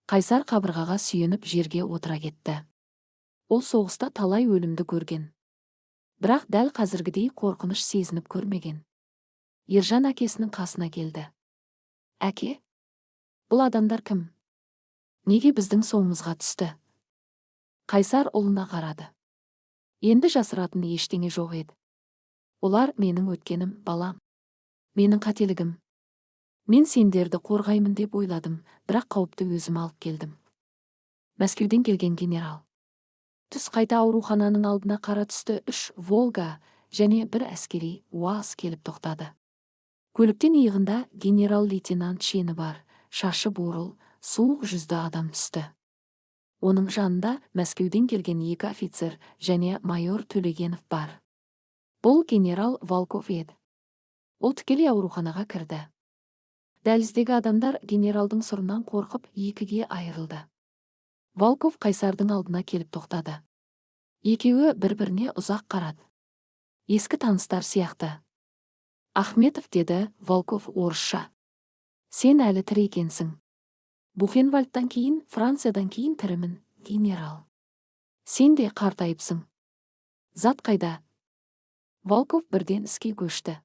Қайсар қабырғаға сүйеніп жерге отыра кетті. Ол соғыста талай өлімді көрген. Бірақ дәл қазіргідей қорқыныш сезініп көрмеген. Ержан әкесінің қасына келді. Әке, бұл адамдар кім? Неге біздің соңымызға түсті? Қайсар ұлына қарады. Енді жасыратын ештеңе жоқ еді. Олар менің өткенім, балам. Менің қателігім. Мен сендерді қорғаймын деп ойладым, бірақ қауіпті өзім алып келдім. Мәскеуден келген генерал. Түс қайта аурухананың алдына қара түсті 3 Волга және бір әскери УАЗ келіп тоқтады. Көліктен иығында генерал-лейтенант шені бар, шашы бурыл, суық жүзді адам түсті. Оның жанында Мәскеуден келген 2 офицер және майор Төлегенов бар. Бұл генерал Волков еді. Ол тікелей ауруханаға кірді. Дәліздегі адамдар генералдың сұрынан қорқып екіге айырылды. Волков Қайсардың алдына келіп тоқтады. Екеуі бір-біріне ұзақ қарады. Ескі таныстар сияқты. Ахметов, деді Волков орысша. Сен әлі тірі екенсің. Бухенвальдтан кейін, Франциядан кейін тірімін, генерал. Сен де қартайыпсың. Зат қайда? Волков бірден іске көшті.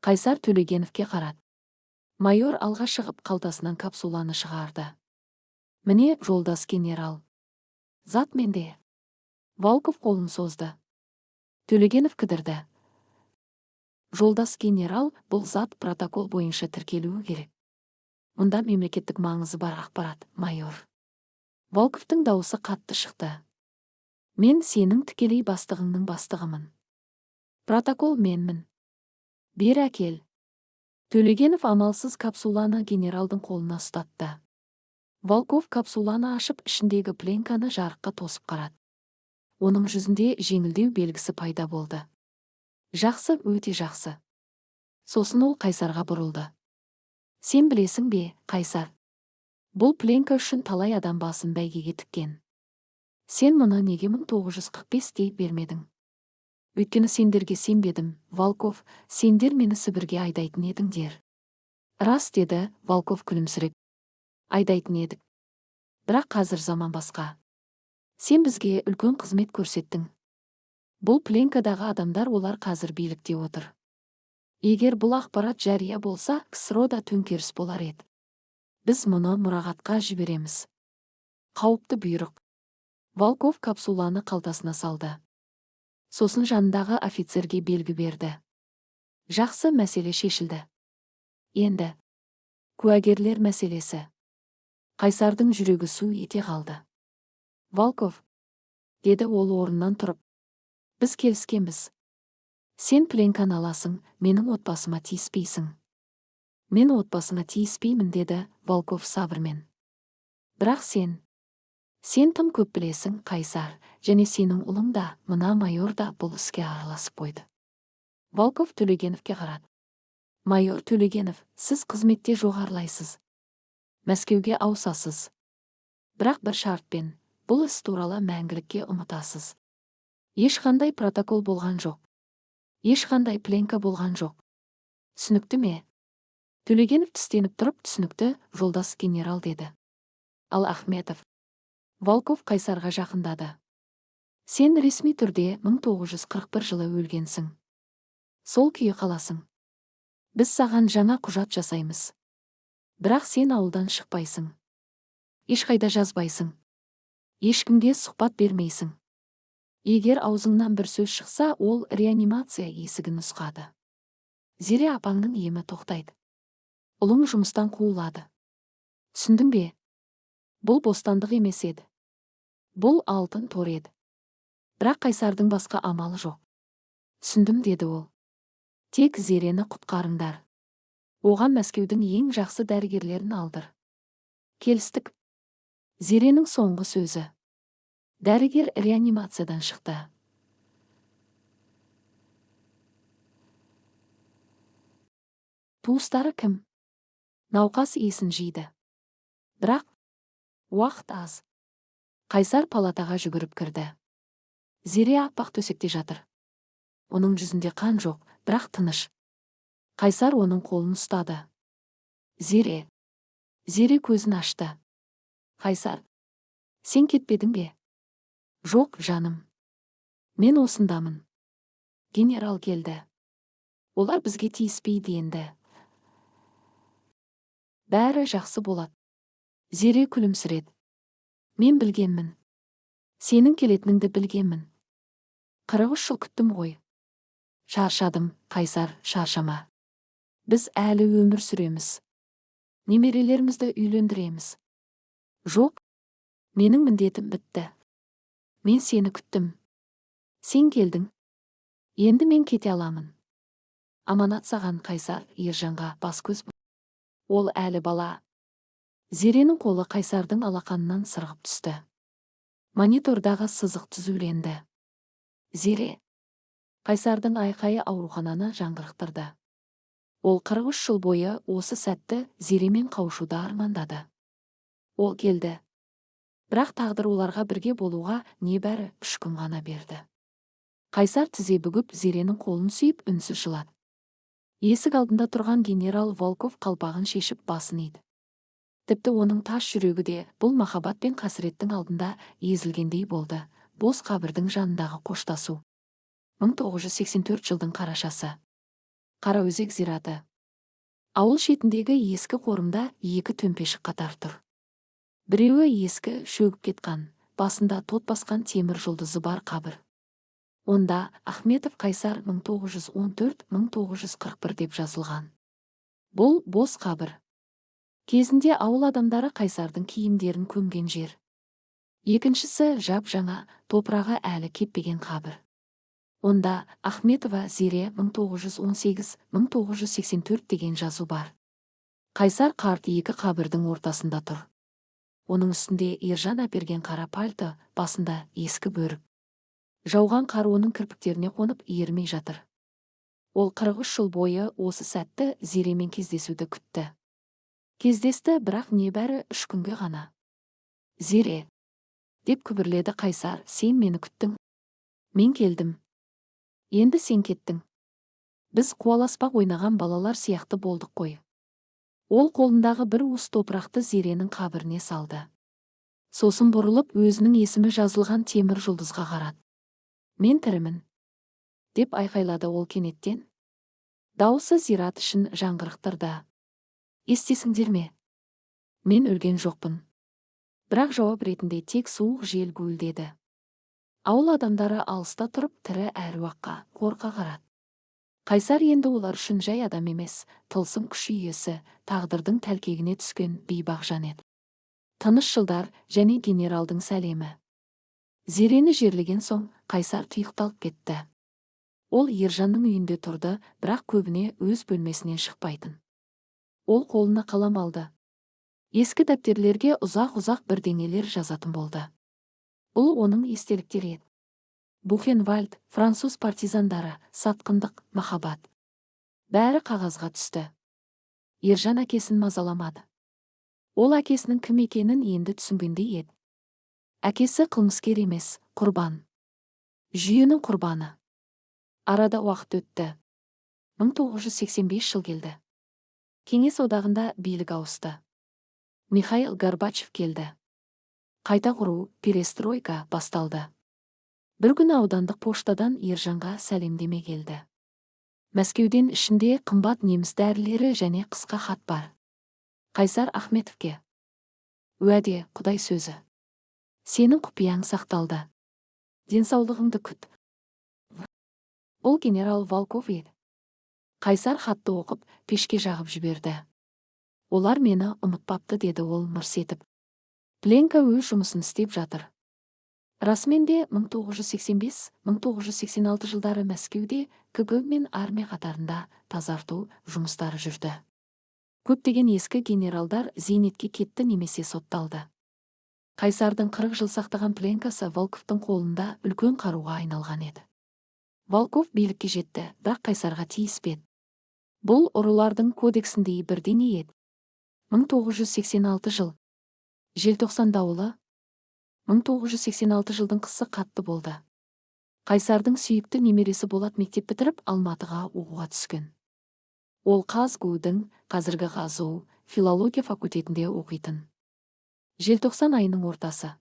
Қайсар Төлегеновке қарады. Майор алға шығып қалтасынан капсуланы шығарды. Міне, жолдас генерал. Зат менде. Волков қолын созды. Төлегенов кідірді. Жолдас генерал, бұл зат протокол бойынша тіркелуі керек. Мұнда мемлекеттік маңызы бар ақпарат, майор. Волковтың дауысы қатты шықты. Мен сенің тікелей бастығыңның бастығымын. Протокол менмін. Бер әкел. Төлегенов амалсыз капсуланы генералдың қолына ұстатты. Волков капсуланы ашып, ішіндегі пленканы жарыққа тосып қарады. Оның жүзінде жеңілдеу белгісі пайда болды. Жақсы, өте жақсы. Сосын ол Қайсарға бұрылды. Сен білесің бе, Қайсар? Бұл пленка үшін талай адам басын бәйгеге тіккен. Сен мұны неге 1945-те бермедің? Өйткені сендерге сенбедім, Волков, сендер мені Сібірге айдайтын едіңдер. Рас, деді Волков күлімсіреп. Айдайтын едік. Бірақ қазір заман басқа. Сен бізге үлкен қызмет көрсеттің. Бұл пленкадағы адамдар, олар қазір билікте отыр. Егер бұл ақпарат жария болса, КСРО-да төңкеріс болар еді. Біз мұны мұрағатқа жібереміз. Қауіпті бұйрық. Волков капсуланы қалтасына салды. Сосын жанындағы офицерге белгі берді. Жақсы, мәселе шешілді. Енді куәгерлер мәселесі. Қайсардың жүрегі су ете қалды. Волков, деді ол орнынан тұрып. Біз келіскенбіз. Сен пленканы аласың, менің отбасыма тиіспейсің. Мен отбасына тиіспеймін, деді Волков сабырмен. Бірақ сен тым көп білесің, Қайсар, және сенің ұлың да, мына майор да бұл іске араласып қойды. Волков Төлегеновке қарады. Майор Төлегенов, сіз қызметте жоғарылайсыз. Мәскеуге ауысасыз. Бірақ бір шартпен, бұл іс туралы мәңгілікке ұмытасыз. Ешқандай протокол болған жоқ. Ешқандай пленка болған жоқ. Түсінікті ме? Төлегенов тістеніп тұрып, түсінікті, жолдас генерал, деді. Ал Ахметов. Волков Қайсарға жақындады. Сен ресми түрде 1941 жылы өлгенсің. Сол күйі қаласың. Біз саған жаңа құжат жасаймыз. Бірақ сен ауылдан шықпайсың. Ешқайда жазбайсың. Ешкімге сұхбат бермейсің. Егер аузыңнан бір сөз шықса, ол реанимация есігін нұсқады. Зере апаңның емі тоқтайды. Ұлың жұмыстан қуылады. Түсіндің бе? Бұл бостандық емес еді. Бұл алтын тор еді. Бірақ Қайсардың басқа амалы жоқ. Түсіндім, деді ол. Тек Зерені құтқарыңдар. Оған Мәскеудің ең жақсы дәрігерлерін алдыр. Келістік. Зеренің соңғы сөзі. Дәрігер реанимациядан шықты. Туыстары кім? Науқас есін жиды. Бірақ уақыт аз. Қайсар палатаға жүгіріп кірді. Зере аппақ төсекте жатыр. Оның жүзінде қан жоқ, бірақ тыныш. Қайсар оның қолын ұстады. Зере көзін ашты. Қайсар, сен кетпедің бе? Жоқ, жаным. Мен осындамын. Генерал келді. Олар бізге тиіспейді енді. Бәрі жақсы болады. Зере күлімсіреді. Мен білгенмін. Сенің келетініңді білгенмін. 43 жыл күттім ғой. Шаршадым, Қайсар, шаршама. Біз әлі өмір сүреміз. Немерелерімізді үйлендіреміз. Жоқ, менің міндетім бітті. Мен сені күттім. Сен келдің. Енді мен кете аламын. Аманат саған, Қайсар, Ержанға бас көз. Ол әлі бала. Зеренің қолы Қайсардың алақанынан сырғып түсті. Монитордағы сызық түзуленді. Зере. Қайсардың айқайы аурухананы жаңғырықтырды. Ол 43 жыл бойы осы сәтті Зеремен қауышуды армандады. Ол келді. Бірақ тағдыр оларға бірге болуға небәрі 3 күн ғана берді. Қайсар тізе бүгіп Зеренің қолын сүйіп үнсіз жылады. Есік алдында тұрған генерал Волков қалпағын шешіп басын иді. Тіпті оның тас жүрегі де бұл махаббат пен қасіреттің алдында езілгендей болды. Бос қабірдің жанындағы қоштасу. 1984 жылдың қарашасы. Қараөзек зираты. Ауыл шетіндегі ескі қорымда 2 төмпешік қатар тұр. Біреуі ескі, шөгіп кетқан, басында тот басқан темір жұлдызы бар қабір. Онда Ахметов Қайсар 1914-1941 деп жазылған. Бұл бос қабір. Кезінде ауыл адамдары Қайсардың киімдерін көмген жер. Екіншісі жап-жаңа, топырағы әлі кеппеген қабір. Онда Ахметова Зере 1918-1984 деген жазу бар. Қайсар қарт 2 қабірдің ортасында тұр. Оның үстінде Ержан әперген қара пальто, басында ескі бөрік. Жауған қар оның кірпіктеріне қонып иірмей жатыр. Ол 43 жыл бойы осы сәтті Зеремен кездесуді күтті. Кездесті, бірақ небәрі 3 күнге ғана. Зере, деп күбірледі Қайсар, сен мені күттің. Мен келдім. Енді сен кеттің. Біз қуаласпақ ойнаған балалар сияқты болдық қой. Ол қолындағы бір уыс топырақты Зеренің қабіріне салды. Сосын бұрылып өзінің есімі жазылған темір жұлдызға қарады. Мен тірімін, деп айқайлады ол кенеттен. Дауысы зират ішін жаңғырықтырды. Естесіңдер ме? Мен өлген жоқпын. Бірақ жауап ретінде тек суық жел гуілдеді. Ауыл адамдары алыста тұрып тірі әруаққа қорқа қарады. Қайсар енді олар үшін жай адам емес, тылсым күш иесі, тағдырдың тәлкегіне түскен бейбақ жан еді. Тыныш жылдар және генералдың сәлемі. Зерені жерлеген соң Қайсар тұйықталып кетті. Ол Ержанның үйінде тұрды, бірақ көбіне өз бөлмесінен шықпайтын. Ол қолына қалам алды. Ескі дәптерлерге ұзақ-ұзақ бірдеңелер жазатын болды. Бұл оның естеліктері еді. Бухенвальд, француз партизандары, сатқындық, махаббат. Бәрі қағазға түсті. Ержан әкесін мазаламады. Ол әкесінің кім екенін енді түсінгендей еді. Әкесі қылмыскер емес, құрбан. Жүйенің құрбаны. Арада уақыт өтті. 1985 жыл келді. Кеңес одағында билік ауысты. Михаил Горбачев келді. Қайта құру, перестройка басталды. Бір күні аудандық поштадан Ержанға сәлемдеме келді. Мәскеуден ішінде қымбат неміс дәрілері және қысқа хат бар. Қайсар Ахметовке. Уәде, Құдай сөзі. Сенің құпияң сақталды. Денсаулығыңды күт. Ол генерал Волков еді. Қайсар хатты оқып, пешке жағып жіберді. Олар мені ұмытпапты, деді ол мырс етіп. Пленка өз жұмысын істеп жатыр. Расымен де 1985-1986 жылдары Мәскеуде КГБ мен армия қатарында тазарту жұмыстары жүрді. Көптеген ескі генералдар зейнетке кетті немесе сотталды. Қайсардың 40 жыл сақтаған пленкасы Волковтың қолында үлкен қаруға айналған еді. Волков билікке жетті, бірақ Қайсарға тиіспеді. Бұл ұрылардың кодексіндей бірдеңе еді. 1986 жыл. Желтоқсан дауылы. 1986 жылдың қысы қатты болды. Қайсардың сүйікті немересі Болат мектеп бітіріп Алматыға оқуға түскен. Ол Қазгу-дің, қазіргі ға-зоу, филология факультетінде оқитын. Желтоқсан айының ортасы.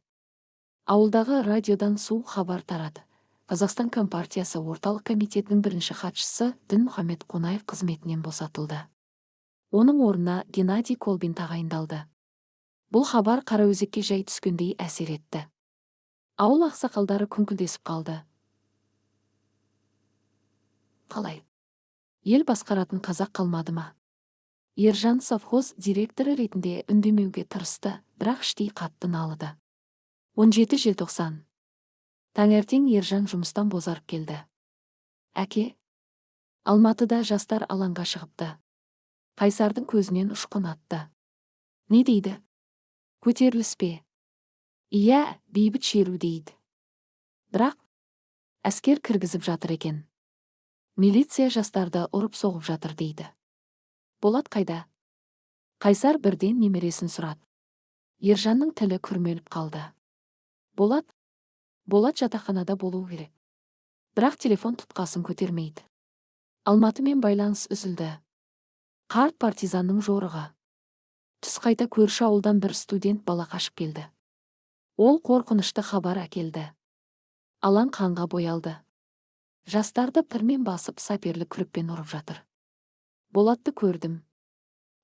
Ауылдағы радиодан суық хабар тарады. Қазақстан Компартиясы орталық комитетінің бірінші хатшысы Дінмұхамед Қонаев қызметінен босатылды. Оның орнына Геннадий Колбин тағайындалды. Бұл хабар Қараөзекке жай түскендей әсер етті. Ауыл ақсақалдары күңкілдесіп қалды. қалай? Ел басқаратын қазақ қалмады ма? Ержан совхоз директоры ретінде үндемеуге тырысты, бірақ іштей қатты налыды. 17 желтоқсан. Таңертең Ержан жұмыстан бозарып келді. Әке, Алматыда жастар алаңға шығыпты. Қайсардың көзінен ұшқын атты. Не дейді? Көтеріліс пе? Иә, бейбіт шеру дейді. Бірақ әскер кіргізіп жатыр екен. Милиция жастарды ұрып соғып жатыр дейді. Болат қайда? Қайсар бірден немересін сұрады. Ержанның тілі күрмеліп қалды. Болат жатақханада болуы керек. Бірақ телефон тұтқасын көтермейді. Алматымен байланыс үзілді. Қарт партизанның жорығы. Түс қайта көрші ауылдан бір студент бала қашып келді. Ол қорқынышты хабар әкелді. Алаң қанға бойалды. Жастарды пірмен басып саперлі күрекпен ұрып жатыр. Болатты көрдім.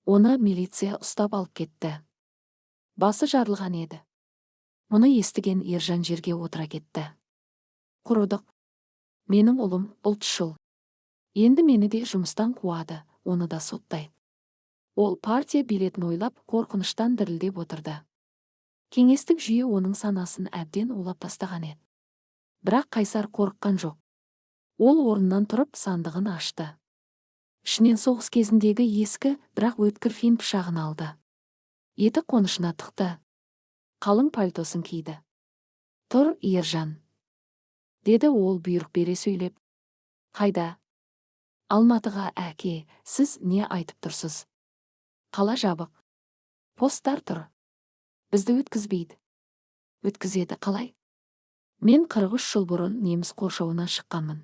Оны милиция ұстап алып кетті. Басы жарылған еді. Мұны естіген Ержан жерге отыра кетті. Құрыдық. Менің ұлым ұлтшыл. Енді мені де жұмыстан қуады, оны да соттайды. Ол партия билетін ойлап қорқыныштан дірілдеп отырды. Кеңестік жүйе оның санасын әбден улап тастаған еді. Бірақ Қайсар қорыққан жоқ. Ол орнынан тұрып сандығын ашты. Ішінен соғыс кезіндегі ескі, бірақ өткір фин пышағын алды. Еті қонышына тықты. Қалың пальтосын киді. Тұр, Ержан, деді ол бұйрық бере сөйлеп. Қайда? Алматыға, әке, сіз не айтып тұрсыз? Қала жабық. Посттар тұр. Бізді өткізбейді. Өткізеді қалай? Мен 43 жыл бұрын неміс қоршауынан шыққанмын.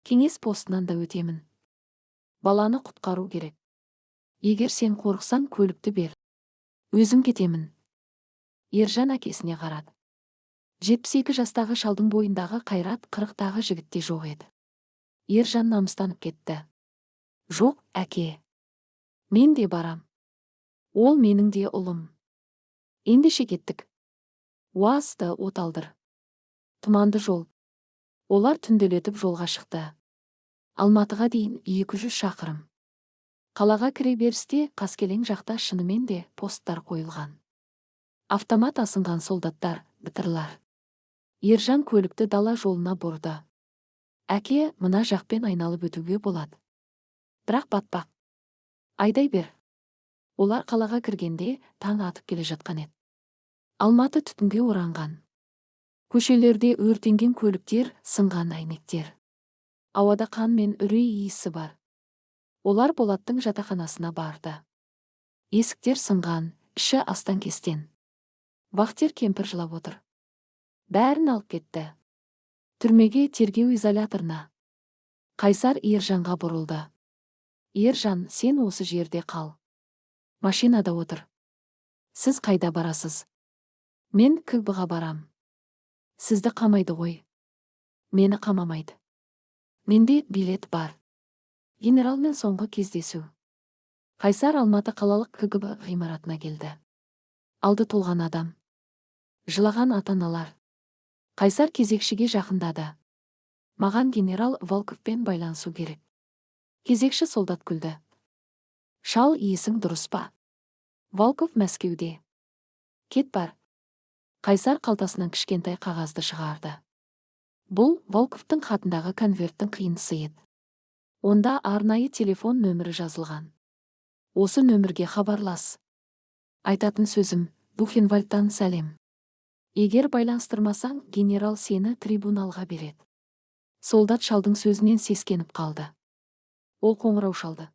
Кеңес постынан да өтемін. Баланы құтқару керек. Егер сен қорықсаң, көлікті бер. Өзім кетемін. Ержан әкесіне қарады. 72 жастағы шалдың бойындағы қайрат 40-тағы жігітте жоқ еді. Ержан намыстанып кетті. Жоқ, әке. Мен де барам. Ол менің де ұлым. Ендеше кеттік. Уасты оталдыр. Тұманды жол. Олар түнделетіп жолға шықты. Алматыға дейін 200 шақырым. Қалаға кіре берісте қаскелең жақта шынымен де посттар қойылған. Автомат асынған солдаттар, бітірлар. Ержан көлікті дала жолына бұрды. Әке, мына жақпен айналып өтуге болады. Бірақ батпақ. Айдай бер. Олар қалаға кіргенде таң атып келе жатқан еді. Алматы түтінге оранған. Көшелерде өртенген көліктер, сынған әйнектер. Ауада қан мен үрей иісі бар. Олар Болаттың жатақханасына барды. Есіктер сынған, іші астан кестен. Вахтер кемпір жылап отыр. Бәрін алып кетті. Түрмеге, тергеу изоляторына. Қайсар Ержанға бұрылды. Ержан, сен осы жерде қал. Машинада отыр. Сіз қайда барасыз? Мен КГБ-ға барам. Сізді қамайды ғой. Мені қамамайды. Менде билет бар. Генералмен соңғы кездесу. Қайсар Алматы қалалық КГБ ғимаратына келді. Алды толған адам. Жылаған ата-аналар. Қайсар кезекшіге жақындады. Маған генерал Волковпен байланысу керек. Кезекші солдат күлді. Шал, есің дұрыс па? Волков Мәскеуде. Кет бар. Қайсар қалтасынан кішкентай қағазды шығарды. Бұл Волковтың хатындағы конверттің қиындысы еді. Онда арнайы телефон нөмірі жазылған. Осы нөмірге хабарлас. Айтатын сөзім, Бухенвальдтан сәлем. Егер байланыстырмасаң, генерал сені трибуналға береді. Солдат шалдың сөзінен сескеніп қалды. Ол қоңырау шалды.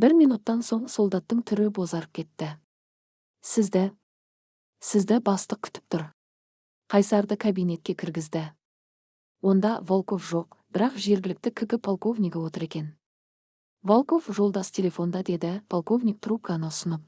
1 минуттан соң солдаттың түрі бозарып кетті. Сізді бастық күтіп тұр. Қайсарды кабинетке кіргізді. Онда Волков жоқ, бірақ жергілікті КГБ полковнигі отыр екен. Волков жолдас телефонда, деді полковник трубканы ұсынып.